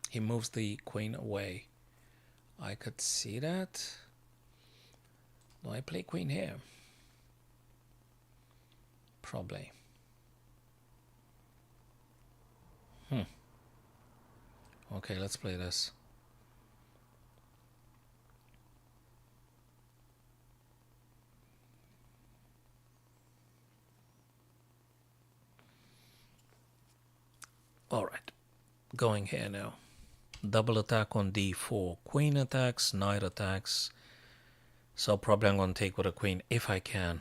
He moves the queen away. I could see that. Do I play queen here? Probably. Okay, let's play this. Alright, going here now. Double attack on d4. Queen attacks, knight attacks. So probably I'm going to take with a queen if I can.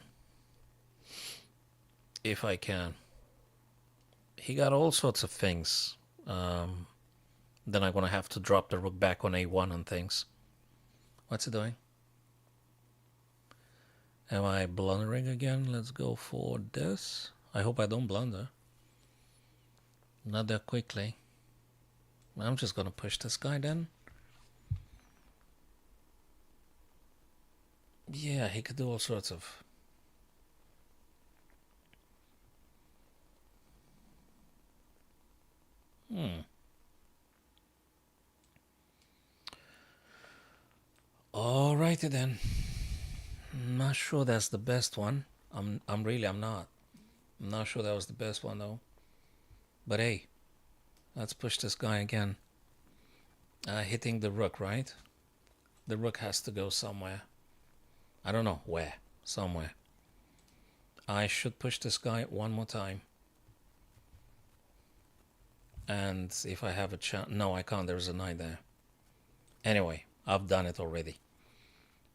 If I can. He got all sorts of things. Then I'm going to have to drop the rook back on a1 and things. What's he doing? Am I blundering again? Let's go for this. I hope I don't blunder. Not that quickly. I'm just going to push this guy then. Yeah, he could do all sorts of... Alrighty then. I'm not sure that's the best one. I'm not. I'm not sure that was the best one though. But hey, let's push this guy again. Hitting the rook, right? The rook has to go somewhere. I don't know where. Somewhere. I should push this guy one more time. And if I have a chance... No, I can't. There's a knight there. Anyway, I've done it already.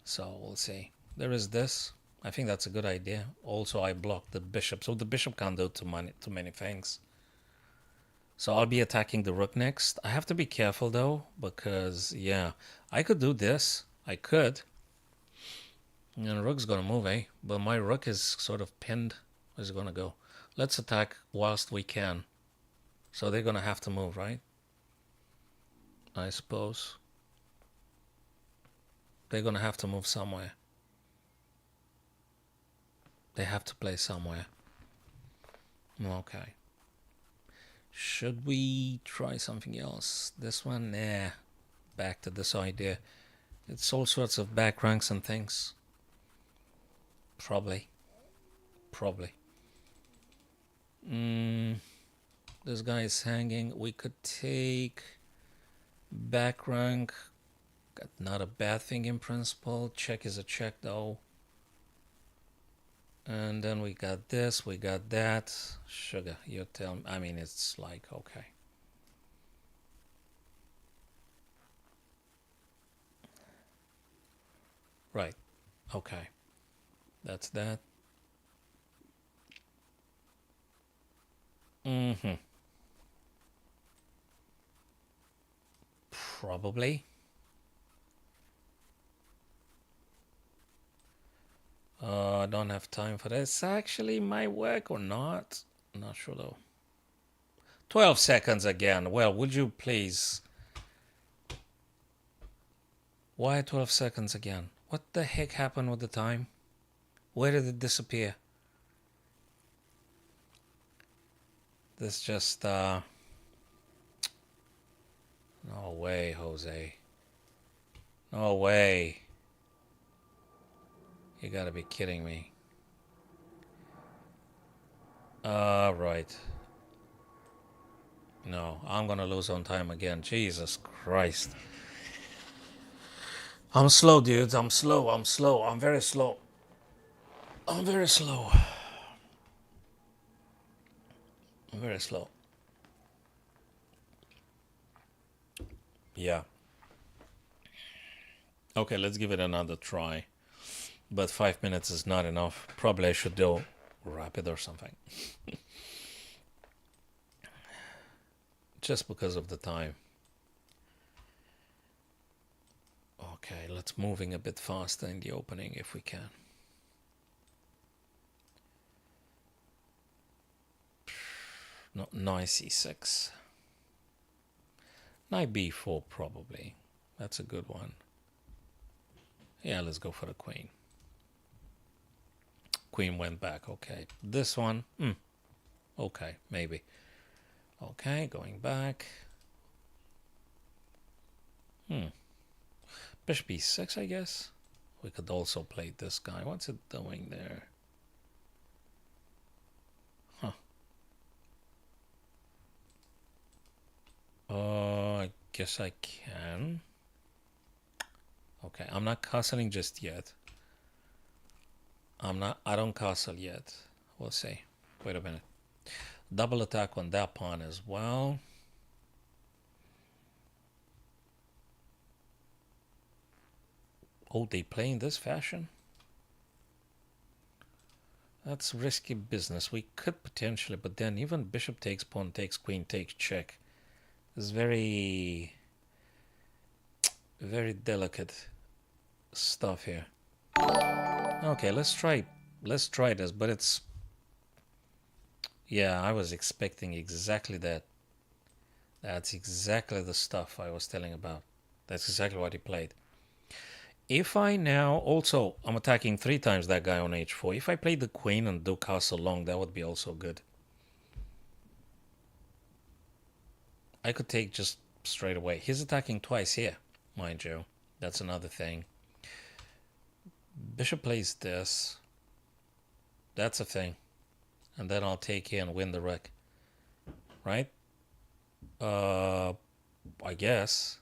So we'll see. There is this. I think that's a good idea. Also, I blocked the bishop. So the bishop can't do too many things. So I'll be attacking the rook next. I have to be careful though. Because, yeah. I could do this. I could. And the rook's going to move, eh? But my rook is sort of pinned. Where's it going to go? Let's attack whilst we can. So they're going to have to move, right? I suppose. They're going to have to move somewhere. They have to play somewhere. Okay. Should we try something else? This one? Nah. Back to this idea. It's all sorts of back ranks and things. Probably. This guy is hanging. We could take back rank. Not a bad thing in principle. Check is a check though. And then we got this, we got that. Sugar, you tell me. I mean, it's like, okay. Right. Okay. That's that. Probably. I don't have time for this. Actually, might work or not. I'm not sure though. 12 seconds again. Well, would you please? Why 12 seconds again? What the heck happened with the time? Where did it disappear? This just, no way, Jose. No way. You gotta be kidding me. Right. No, I'm gonna lose on time again. Jesus Christ. I'm slow, dudes. I'm slow. I'm slow. I'm very slow. I'm very slow. I'm very slow. Yeah. Okay, let's give it another try. But 5 minutes is not enough. Probably I should do rapid or something. Just because of the time. Okay, let's moving a bit faster in the opening if we can. No, knight c6. Knight b4 probably. That's a good one. Yeah, let's go for the queen. Queen went back. Okay. This one. Okay, maybe. Okay, going back. Bishop e6, I guess. We could also play this guy. What's it doing there? Huh. I guess I can. Okay, I'm not castling just yet. I don't castle yet. We'll see. Wait a minute. Double attack on that pawn as well. Oh, they play in this fashion? That's risky business. We could potentially, but then even bishop takes, pawn takes, queen takes, check. It's very, very delicate stuff here. Okay, let's try this, but it's... Yeah, I was expecting exactly that. That's exactly the stuff I was telling about. That's exactly what he played. If I now... Also, I'm attacking 3 times that guy on h4. If I play the queen and do castle long, that would be also good. I could take just straight away. He's attacking twice here, mind you. That's another thing. Bishop plays this. That's a thing. And then I'll take here and win the rook. Right? I guess.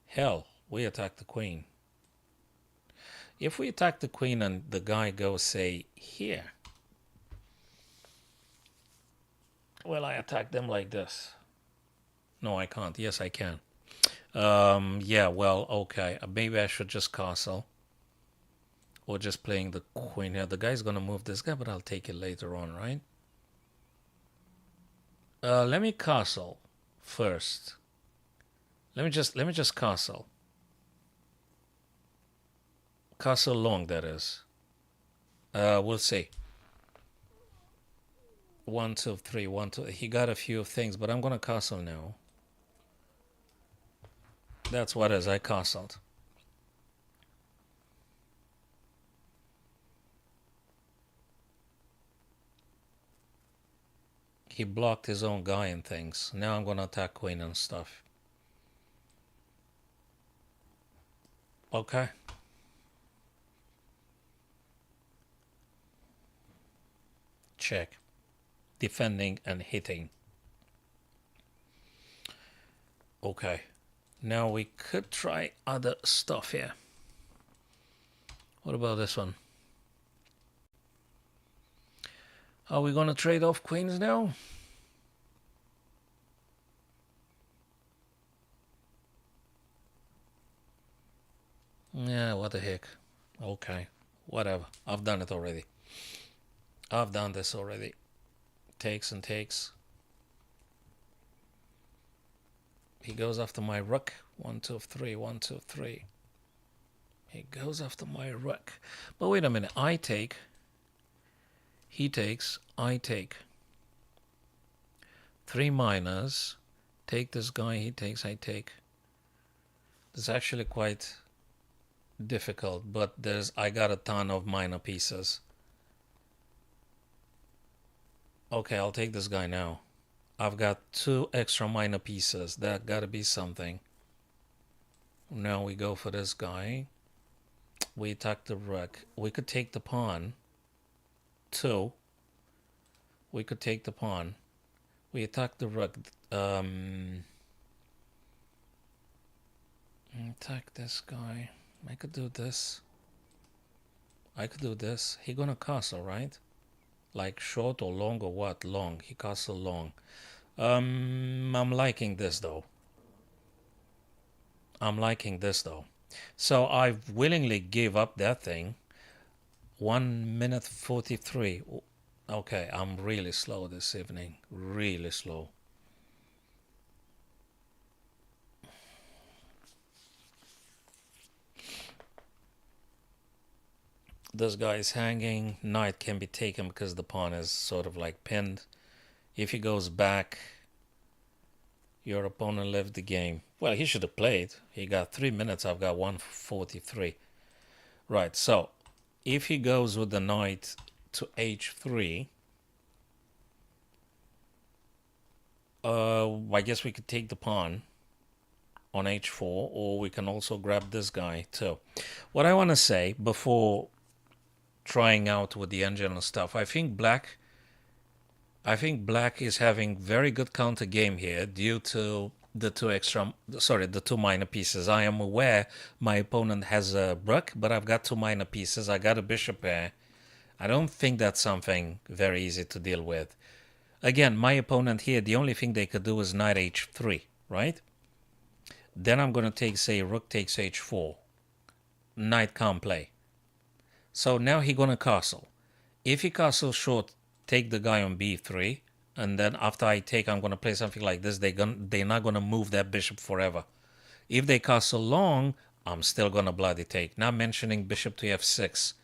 Hell, we attack the queen. If we attack the queen and the guy goes, say, here. Well, I attack them like this. No, I can't. Yes, I can. Yeah, well, okay. Maybe I should just castle. Or just playing the queen here. The guy's gonna move this guy, but I'll take it later on, right? Let me castle first. Let me just castle. Castle long, that is. We'll see. 1, 2, 3, 1, 2. He got a few things, but I'm gonna castle now. That's what it is. I castled. He blocked his own guy and things. Now I'm gonna attack queen and stuff. Okay. Check. Defending and hitting. Okay. Now we could try other stuff here. What about this one? Are we gonna trade off queens now? Yeah, what the heck. Okay. Whatever. I've done it already. I've done this already. Takes and takes. He goes after my rook. 1, 2, 3, 1, 2, 3. He goes after my rook. But wait a minute. I take. He takes. I take. 3 minors. Take this guy. He takes. I take. It's actually quite difficult, but I got a ton of minor pieces. Okay, I'll take this guy now. I've got 2 extra minor pieces. That gotta be something. Now we go for this guy. We attack the rook. We could take the pawn. 2. We could take the pawn. We attack the rook. Attack this guy. I could do this. I could do this. He gonna castle, right? Like short or long or what? Long. He castle long. I'm liking this though. I'm liking this though. So I willingly gave up that thing. 1 minute 43. Okay, I'm really slow this evening. Really slow. This guy is hanging. Knight can be taken because the pawn is sort of like pinned. If he goes back, your opponent left the game. Well, he should have played. He got 3 minutes. I've got 1:43. Right, so if he goes with the knight to h3, I guess we could take the pawn on h4, or we can also grab this guy too. What I want to say before trying out with the engine and stuff, I think black is having very good counter game here due to the two minor pieces. I am aware my opponent has a rook, but I've got two minor pieces. I got a bishop here. I don't think that's something very easy to deal with. Again, my opponent here, the only thing they could do is knight h3, right? Then I'm going to take, say, rook takes h4. Knight can't play. So now he's going to castle. If he castles short, take the guy on b3. And then after I take, I'm going to play something like this. They're not going to move that bishop forever. If they castle long, I'm still going to bloody take. Not mentioning bishop to f6.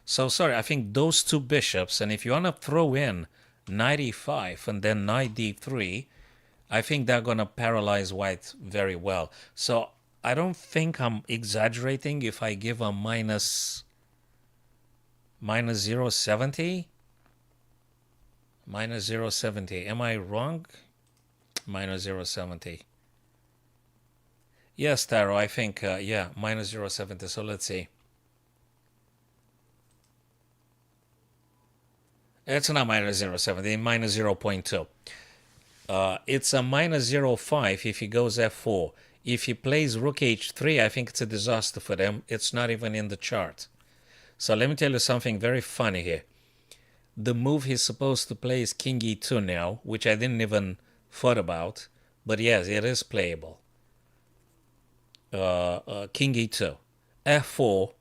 So sorry, I think those two bishops, and if you want to throw in knight e5 and then knight d3, I think they're going to paralyze white very well. So I don't think I'm exaggerating if I give a minus 0.70. Minus 0.70. Am I wrong? Minus 0.70. Yes, Taro, I think, yeah, minus 0.70. So let's see. It's not minus 0.70, minus 0.2. It's a minus 0.5 if he goes f4. If he plays rook h3, I think it's a disaster for them. It's not even in the chart. So let me tell you something very funny here. The move he's supposed to play is king e2 now, which I didn't even thought about. But yes, it is playable. King e2. f4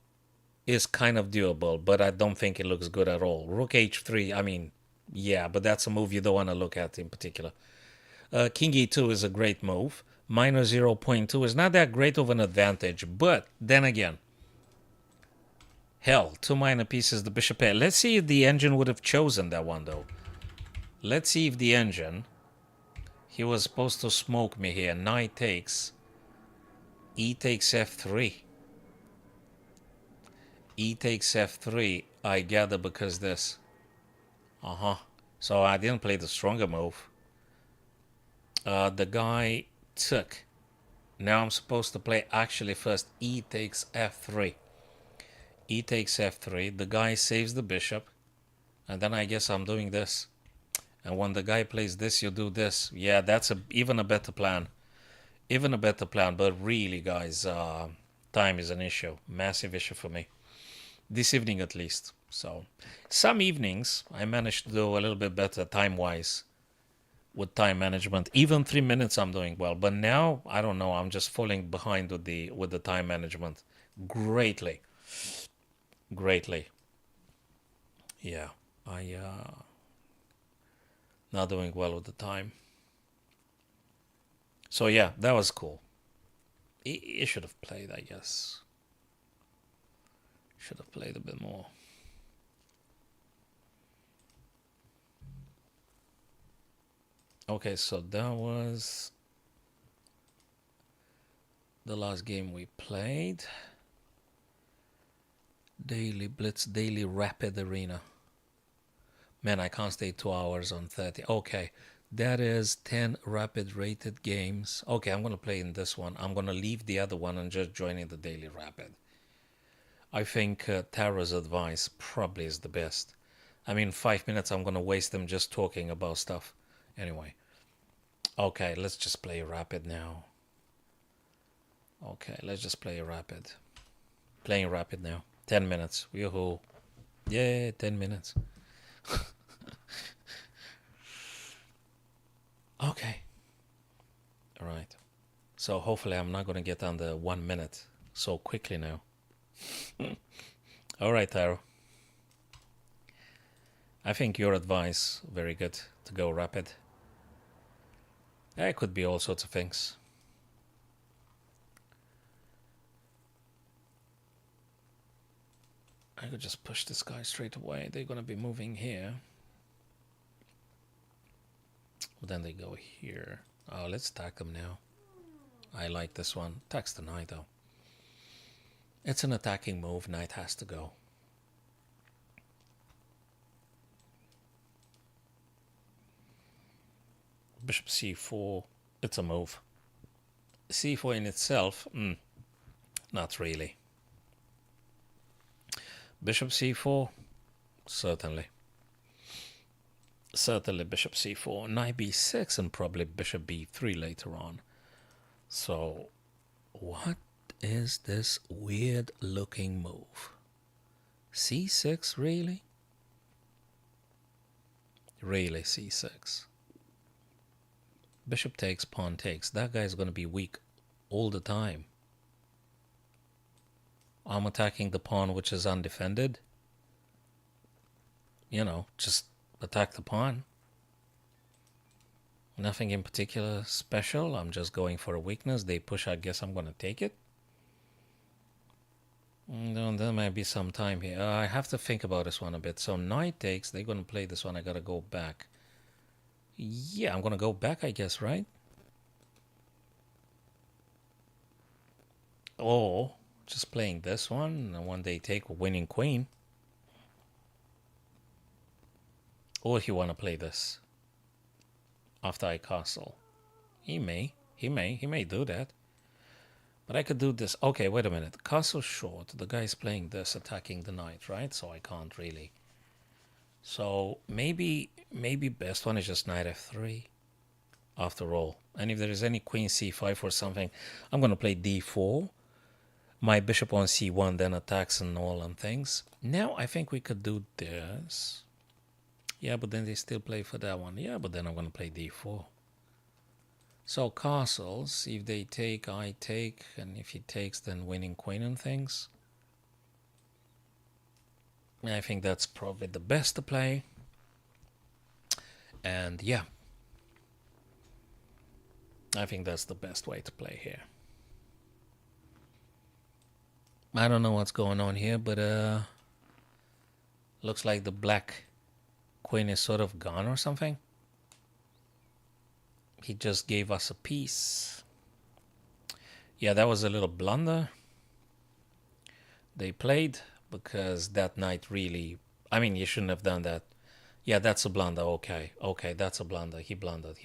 is kind of doable, but I don't think it looks good at all. Rook h3, I mean, yeah, but that's a move you don't want to look at in particular. King e2 is a great move. Minus 0.2 is not that great of an advantage, but then again, hell, two minor pieces, the bishop pair. Let's see if the engine would have chosen that one, though. Let's see if the engine... He was supposed to smoke me here. Knight takes. E takes f3. E takes f3, I gather, because this. So I didn't play the stronger move. The guy took. Now I'm supposed to play actually first e takes f3. E takes f3. The guy saves the bishop. And then I guess I'm doing this. And when the guy plays this, you do this. Yeah, that's even a better plan. Even a better plan. But really, guys, time is an issue. Massive issue for me. This evening at least. So some evenings I managed to do a little bit better time-wise with time management. Even 3 minutes I'm doing well. But now, I don't know, I'm just falling behind with the time management. Greatly. Yeah, I not doing well with the time. So yeah, that was cool. He should have played, I guess. Should have played a bit more. Okay, so that was the last game we played. Daily Blitz, daily Rapid Arena. Man, I can't stay 2 hours on 30. Okay, that is 10 Rapid rated games. Okay, I'm going to play in this one. I'm going to leave the other one and just join in the daily Rapid. I think Tara's advice probably is the best. I mean, 5 minutes I'm going to waste them just talking about stuff. Anyway. Okay, let's just play Rapid now. Okay, let's just play rapid. Playing rapid now. 10 minutes. Yoo-hoo. Yeah, 10 minutes. Okay. All right. So hopefully I'm not going to get under 1 minute so quickly now. All right, Taro. I think your advice, very good, to go rapid. It could be all sorts of things. I could just push this guy straight away. They're going to be moving here. But then they go here. Oh, let's attack them now. I like this one. Attacks the knight, though. It's an attacking move. Knight has to go. Bishop c4. It's a move. c4 in itself, not really. Bishop c4, certainly. Certainly bishop c4, knight b6, and probably bishop b3 later on. So, what is this weird looking move? c6, really? Really, c6. Bishop takes, pawn takes. That guy's going to be weak all the time. I'm attacking the pawn which is undefended. You know, just attack the pawn. Nothing in particular special. I'm just going for a weakness. They push, I guess I'm going to take it. There might be some time here. I have to think about this one a bit. So knight takes. They're going to play this one. I got to go back. Yeah, I'm going to go back, I guess, right? Or just playing this one. And when they take, winning queen. Or if you want to play this after I castle. He may do that. But I could do this. Okay, wait a minute. Castle short. The guy's playing this, attacking the knight, right? So I can't really. So maybe best one is just knight f3 after all. And if there is any queen c5 or something, I'm going to play d4. My bishop on c1 then attacks and all and things. Now I think we could do this. Yeah, but then they still play for that one. Yeah, but then I'm going to play d4. So castles, if they take, I take, and if he takes, then winning queen and things. I think that's probably the best to play. And yeah, I think that's the best way to play here. I don't know what's going on here, but looks like the black queen is sort of gone or something. He just gave us a piece. Yeah, that was a little blunder they played, because that knight really, I mean, you shouldn't have done that. Yeah, that's a blunder. Okay, that's a blunder. He blundered.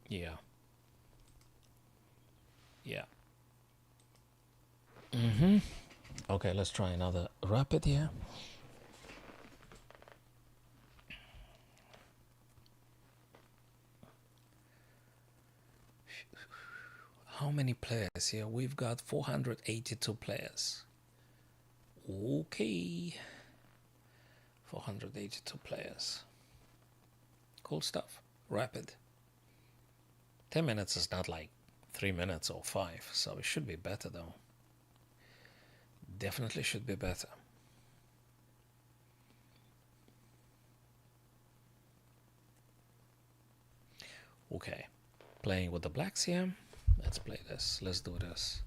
Yeah. Okay, let's try another rapid here. How many players here? We've got 482 players. Okay. 482 players. Cool stuff. Rapid. 10 minutes is not like 3 minutes or 5, so it should be better though. Definitely should be better. Okay. Playing with the blacks here. Let's play this. Let's do this.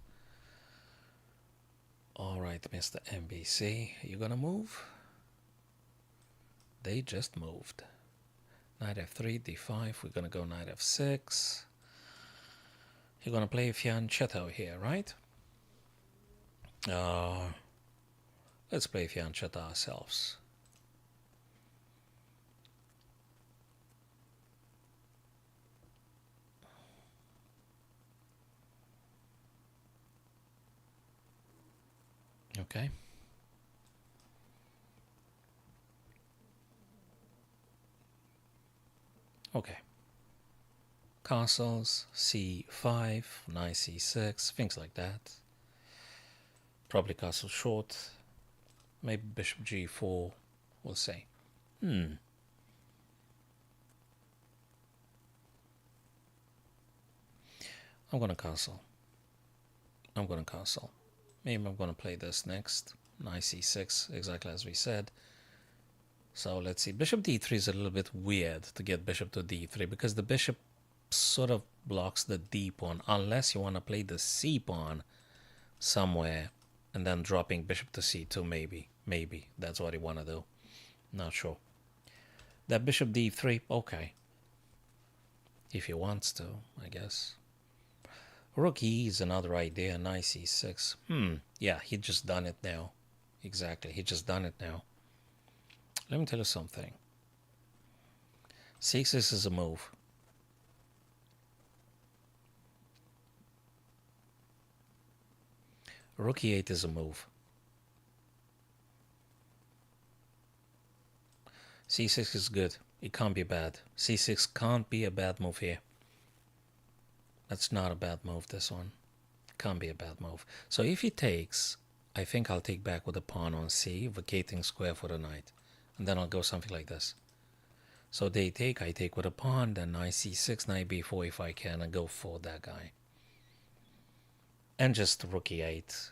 All right, Mr. NBC, you gonna move? They just moved. Knight f3, d5. We're gonna go knight f6. You're gonna play fianchetto here, right? Let's play fianchetto ourselves. Okay. Okay. castles, c5, knight c6, things like that. Probably castle short. Maybe bishop g4. We'll see. I'm gonna castle. Maybe I'm gonna play this next. Knight c6, exactly as we said. So let's see. Bishop d3 is a little bit weird to get bishop to d3 because the bishop sort of blocks the d pawn unless you want to play the c pawn somewhere and then dropping bishop to c2. Maybe that's what you want to do. Not sure. That bishop d3, okay. If he wants to, I guess. Rook e is another idea. Knight c6. Yeah, he just done it now. Exactly, he just done it now. Let me tell you something. C6 is a move. Rook e8 is a move. C6 is good. It can't be bad. C6 can't be a bad move here. That's not a bad move, this one. Can't be a bad move. So if he takes, I think I'll take back with a pawn on c, vacating square for the knight. And then I'll go something like this. So they take, I take with a pawn, then knight c6, knight b4 if I can, and go for that guy. And just rook e8.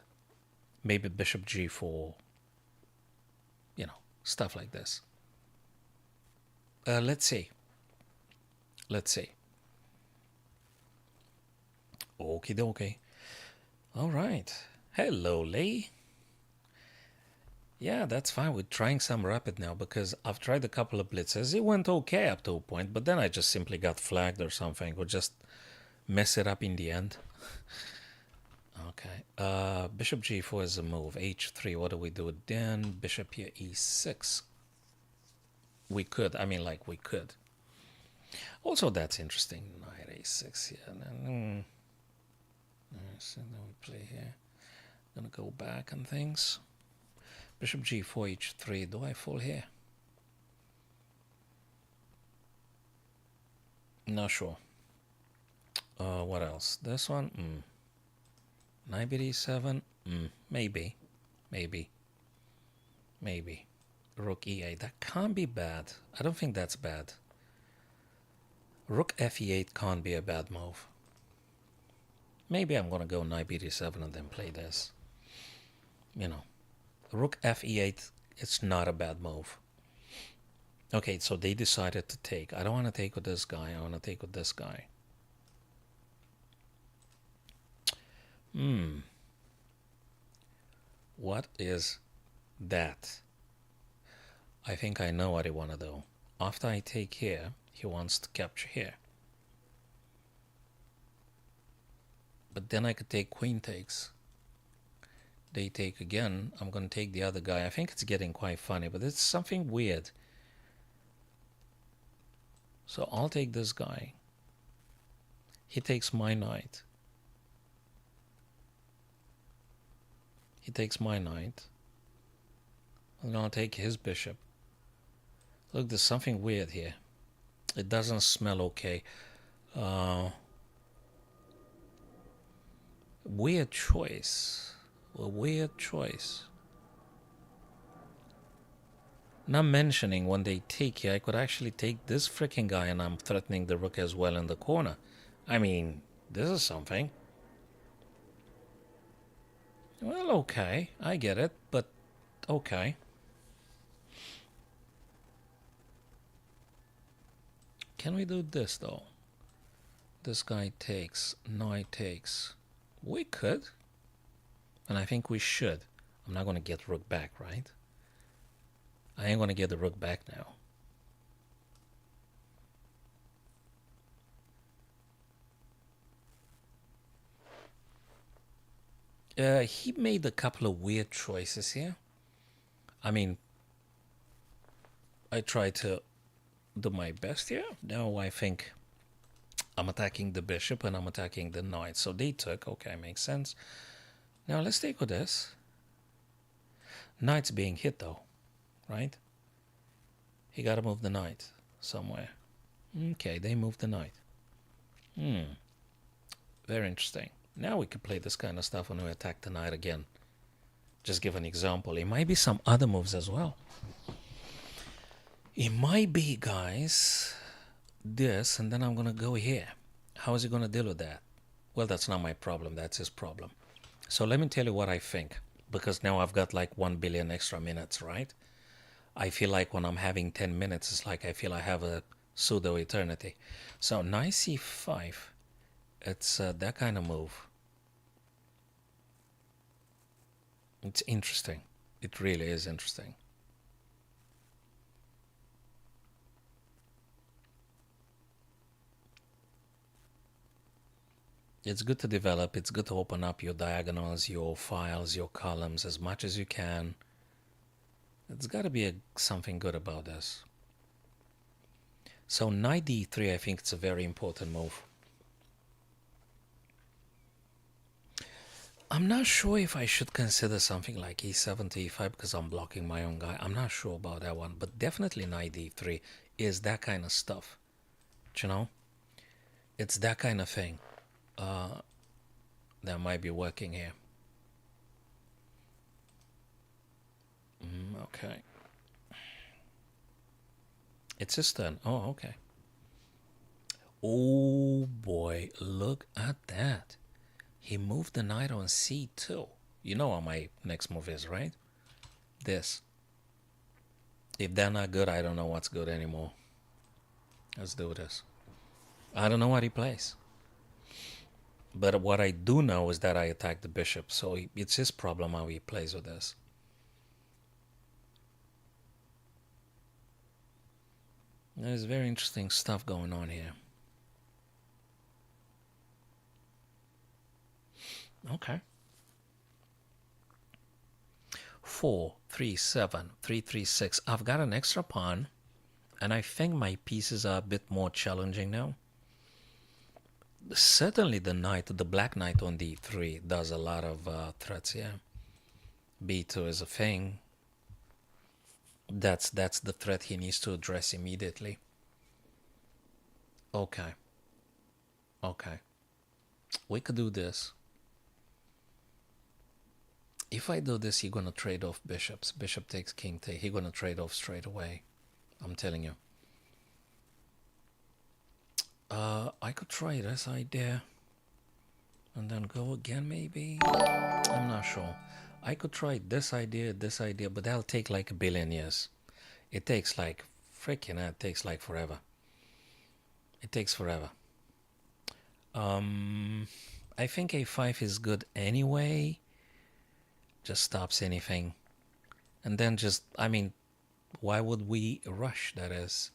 Maybe bishop g4. You know, stuff like this. Let's see. Okie dokie. All right. Hello, Lee. Yeah, that's fine. We're trying some rapid now because I've tried a couple of blitzes. It went okay up to a point, but then I just simply got flagged or something, or just mess it up in the end. Okay. Bishop g4 is a move. h3. What do we do then? Bishop here e6. We could. Also, that's interesting. Knight a6 here. So then we play here. Gonna go back and things. Bishop g4, h3. Do I fall here? Not sure. What else? This one? Knight b7? Maybe. Rook e8. That can't be bad. I don't think that's bad. Rook fe8 can't be a bad move. Maybe I'm going to go knight b7 and then play this. You know, rook fe8, it's not a bad move. Okay, so they decided to take. I don't want to take with this guy. I want to take with this guy. What is that? I think I know what he want to do. After I take here, he wants to capture here. But then I could take queen takes. They take again. I'm going to take the other guy. I think it's getting quite funny, but it's something weird. So I'll take this guy. He takes my knight. He takes my knight. I'm going to take his bishop. Look, there's something weird here. It doesn't smell okay. Weird choice. A weird choice. Not mentioning when they take here, I could actually take this freaking guy and I'm threatening the rook as well in the corner. I mean, this is something. Well, okay, I get it, but okay. Can we do this though? This guy takes, knight takes. We could. And I think we should. I'm not going to get rook back, right? I ain't going to get the rook back now. He made a couple of weird choices here. I mean, I try to do my best here. Now I think I'm attacking the bishop and I'm attacking the knight. So they took. Okay, makes sense. Now let's take with this. Knight's being hit though, right? He got to move the knight somewhere. Okay, they moved the knight. Very interesting. Now we could play this kind of stuff when we attack the knight again. Just give an example. It might be some other moves as well. It might be, guys, this, and then I'm going to go here. How is he going to deal with that? Well, that's not my problem. That's his problem. So let me tell you what I think. Because now I've got like 1 billion extra minutes, right? I feel like when I'm having 10 minutes, it's like I feel I have a pseudo eternity. So knight c5, it's that kind of move. It's interesting. It really is interesting. It's good to develop. It's good to open up your diagonals, your files, your columns as much as you can. It's got to be something good about this. So knight d3, I think it's a very important move. I'm not sure if I should consider something like e7 to e5 because I'm blocking my own guy. I'm not sure about that one, but definitely knight d3 is that kind of stuff. You know? It's that kind of thing that might be working here. Okay. It's his turn. Oh, okay. Oh boy, look at that. He moved the knight on c2. You know what my next move is, right? This. If they're not good, I don't know what's good anymore. Let's do this. I don't know what he plays. But what I do know is that I attack the bishop. So it's his problem how he plays with this. There's very interesting stuff going on here. Okay. 4, 3, 7, 3, 3, 6. I've got an extra pawn, and I think my pieces are a bit more challenging now. Certainly the knight, the black knight on d3 does a lot of threats here. b2 is a thing. That's the threat he needs to address immediately. Okay. Okay. We could do this. If I do this, he's going to trade off bishops. Bishop takes king take. He's going to trade off straight away. I'm telling you. I could try this idea. And then go again, maybe? I'm not sure. I could try this idea, but that'll take like a billion years. It takes like, it takes like forever. It takes forever. I think a5 is good anyway. Just stops anything. And then just, I mean, why would we rush, that is?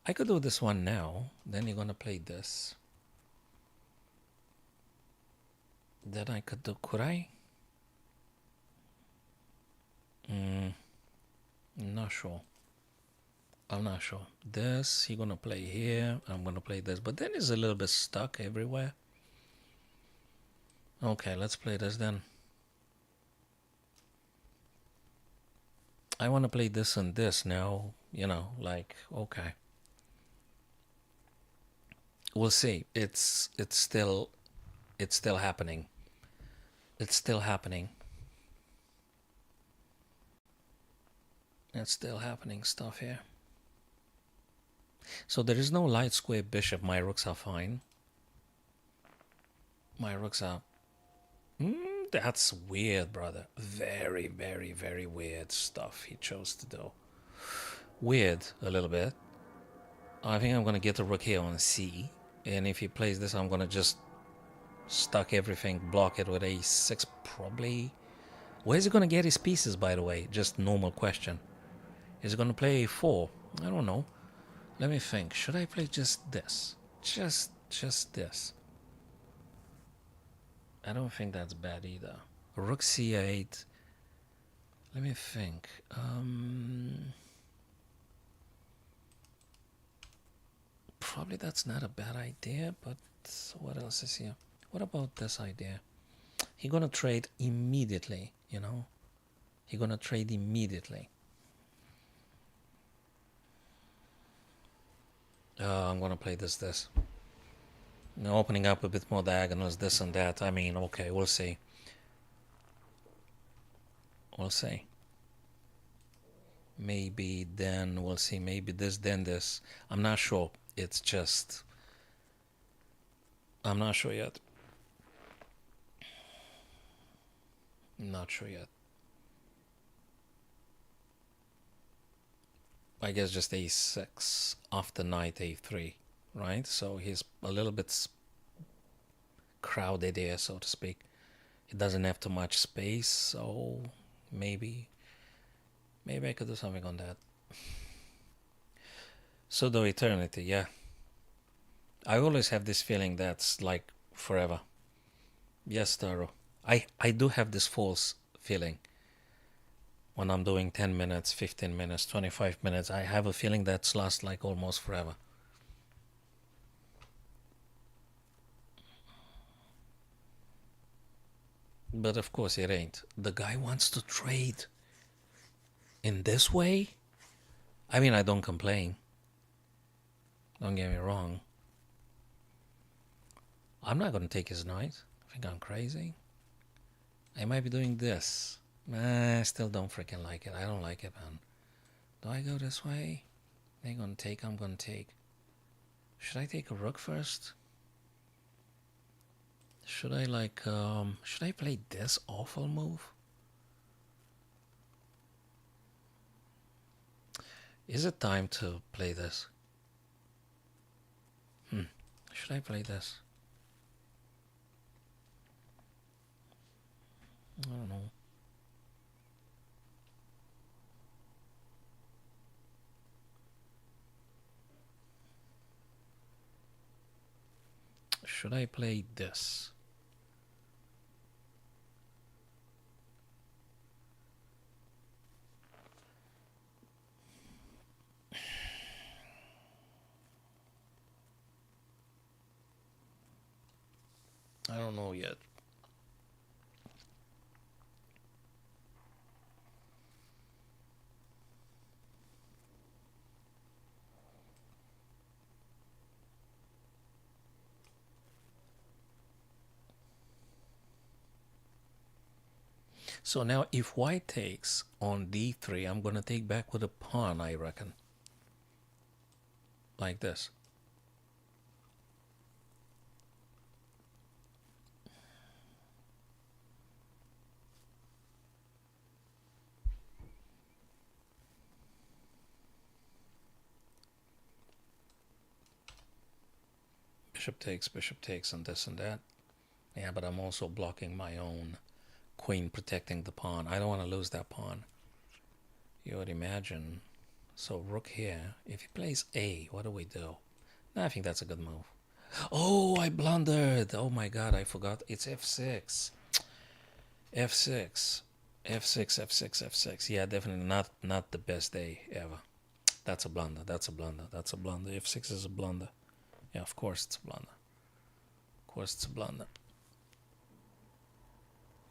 I could do this one now. Then you're going to play this. Then I could do, could I? Not sure. I'm not sure. This, you're going to play here. I'm going to play this. But then it's a little bit stuck everywhere. Okay, let's play this then. I want to play this and this now. You know, like, okay. We'll see. It's still happening. It's still happening. It's still happening stuff here. So there is no light square bishop. My rooks are fine. My rooks are... that's weird, brother. Very, very, very weird stuff he chose to do. Weird, a little bit. I think I'm going to get a rook here on C. And if he plays this, I'm going to just stuck everything, block it with a6, probably. Where's he going to get his pieces, by the way? Just normal question. Is he going to play a4? I don't know. Let me think. Should I play just this? Just this. I don't think that's bad either. Rook c8. Let me think. Probably that's not a bad idea, but what else is here? What about this idea? He's gonna trade immediately, you know? He's gonna trade immediately. I'm gonna play this. Opening up a bit more diagonals, this and that. I mean, okay, we'll see. We'll see. Maybe then we'll see. Maybe this, then this. I'm not sure. It's just, I'm not sure yet. I'm not sure yet. I guess just a6 after knight a3, right? So he's a little bit crowded here, so to speak. He doesn't have too much space, so maybe I could do something on that. Pseudo eternity, yeah. I always have this feeling that's like forever. Yes, Taro. I do have this false feeling. When I'm doing 10 minutes, 15 minutes, 25 minutes, I have a feeling that's lasts like almost forever. But of course it ain't. The guy wants to trade in this way? I mean, I don't complain. Don't get me wrong. I'm not going to take his knight. I think I'm crazy. I might be doing this. I still don't freaking like it. I don't like it, man. Do I go this way? They're going to take, I'm going to take. Should I take a rook first? Should I should I play this awful move? Is it time to play this? Should I play this? I don't know. Should I play this? I don't know yet. So now if white takes on d3, I'm going to take back with a pawn, I reckon. Like this. Bishop takes, and this and that. Yeah, but I'm also blocking my own queen, protecting the pawn. I don't want to lose that pawn. You would imagine. So rook here. If he plays A, what do we do? No, I think that's a good move. Oh, I blundered. Oh my god, I forgot. It's f6. f6. f6, f6, f6. Yeah, definitely not the best day ever. That's a blunder. That's a blunder. That's a blunder. f6 is a blunder. Yeah, of course it's a blunder. Of course it's a blunder.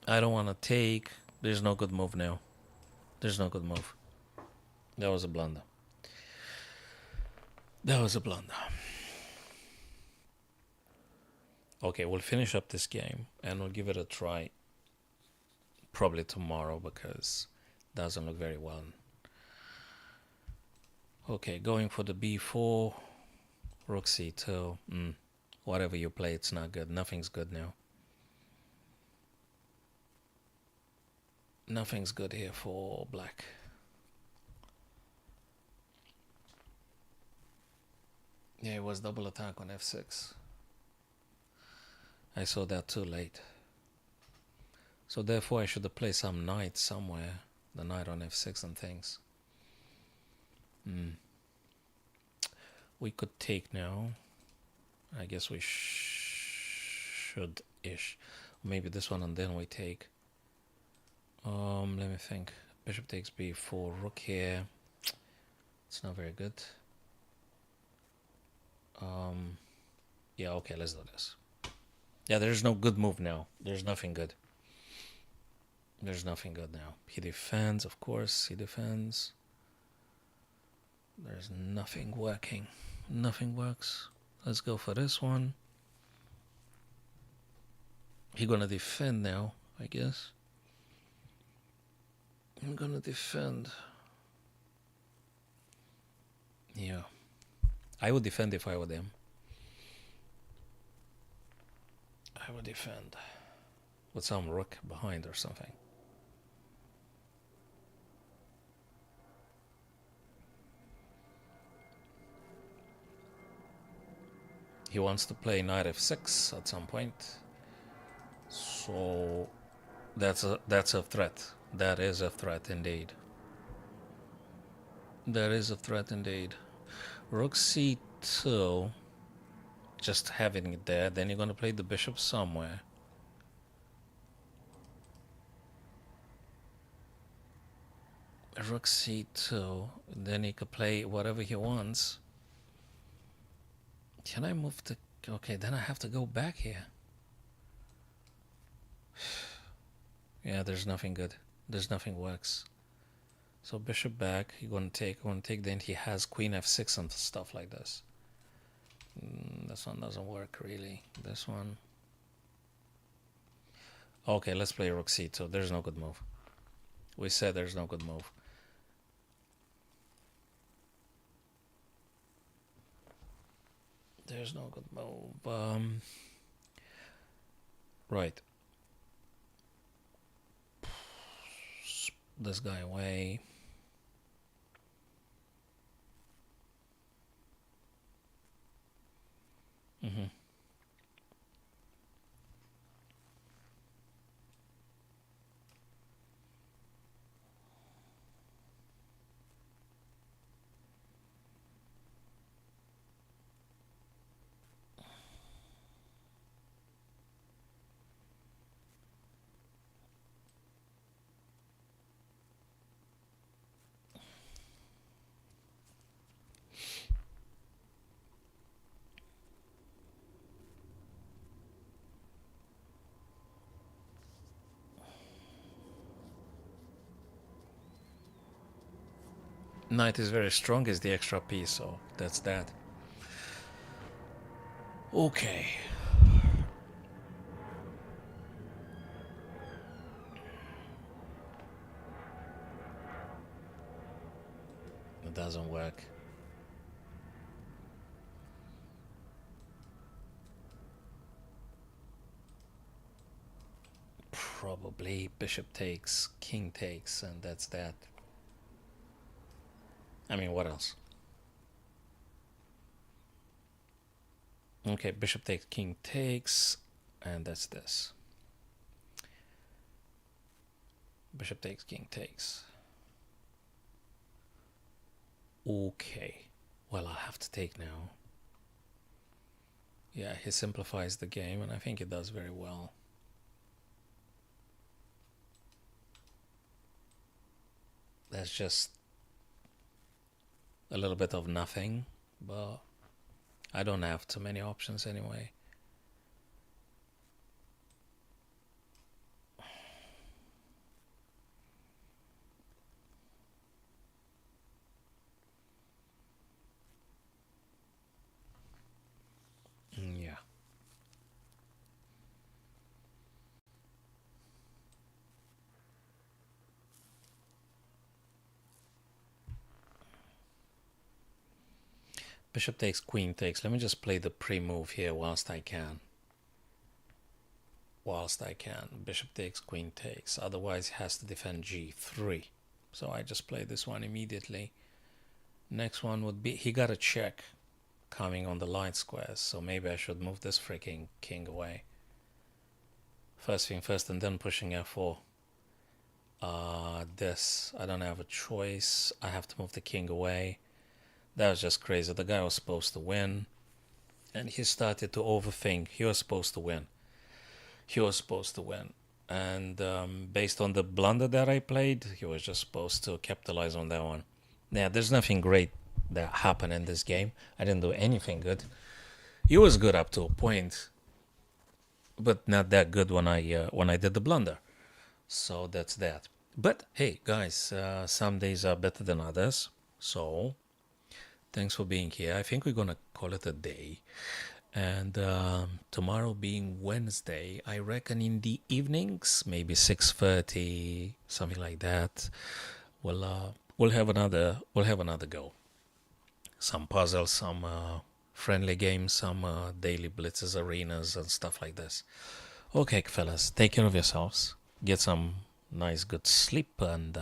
I don't want to take. There's no good move now. There's no good move. That was a blunder. That was a blunder. Okay, we'll finish up this game and we'll give it a try probably tomorrow because it doesn't look very well. Okay, going for the b4, rook c2. Whatever you play, it's not good. Nothing's good now. Nothing's good here for black. Yeah, it was double attack on f6. I saw that too late. So therefore I should have played some knight somewhere. The knight on f6 and things. We could take now. I guess we should-ish. Maybe this one and then we take. Let me think. Bishop takes b4, rook here. It's not very good. Yeah, okay, let's do this. Yeah, there's no good move now. There's nothing good. There's nothing good now. He defends, of course, he defends. There's nothing working. Nothing works. Let's go for this one. He gonna defend now, I guess. I'm gonna defend. Yeah. I would defend if I were them. I would defend. With some rook behind or something. He wants to play knight f6 at some point. So that's a threat. That is a threat indeed. That is a threat indeed. Rook c2. Just having it there. Then you're going to play the bishop somewhere. Rook c2. Then he could play whatever he wants. Can I move the... Okay, then I have to go back here. Yeah, there's nothing good. There's nothing works. So bishop back. You're going to take. Then he has queen f6 and stuff like this. This one doesn't work really. This one. Okay, let's play rook c2. There's no good move. We said there's no good move. There's no good move. Right. This guy away. Knight is very strong as the extra piece, so that's that. Okay. It doesn't work. Probably bishop takes, king takes, and that's that. I mean, what else? Okay, bishop takes, king takes, and that's this. Bishop takes, king takes. Okay. Well, I have to take now. Yeah, he simplifies the game, and I think he does very well. That's just a little bit of nothing, but I don't have too many options anyway. Yeah. Bishop takes, queen takes. Let me just play the pre-move here whilst I can. Bishop takes, queen takes. Otherwise, he has to defend g3. So I just play this one immediately. Next one would be, he got a check coming on the light squares. So maybe I should move this freaking king away. First thing first, and then pushing f4. This, I don't have a choice. I have to move the king away. That was just crazy. The guy was supposed to win, and he started to overthink. He was supposed to win. And based on the blunder that I played, he was just supposed to capitalize on that one. Yeah, there's nothing great that happened in this game. I didn't do anything good. He was good up to a point, but not that good when I did the blunder. So that's that. But hey, guys, some days are better than others. So thanks for being here. I think we're gonna call it a day. And tomorrow being Wednesday, I reckon in the evenings, maybe 6:30, something like that, we'll have another go. Some puzzles, some friendly games, some daily blitzes, arenas, and stuff like this. Okay, fellas, take care of yourselves. Get some nice, good sleep, and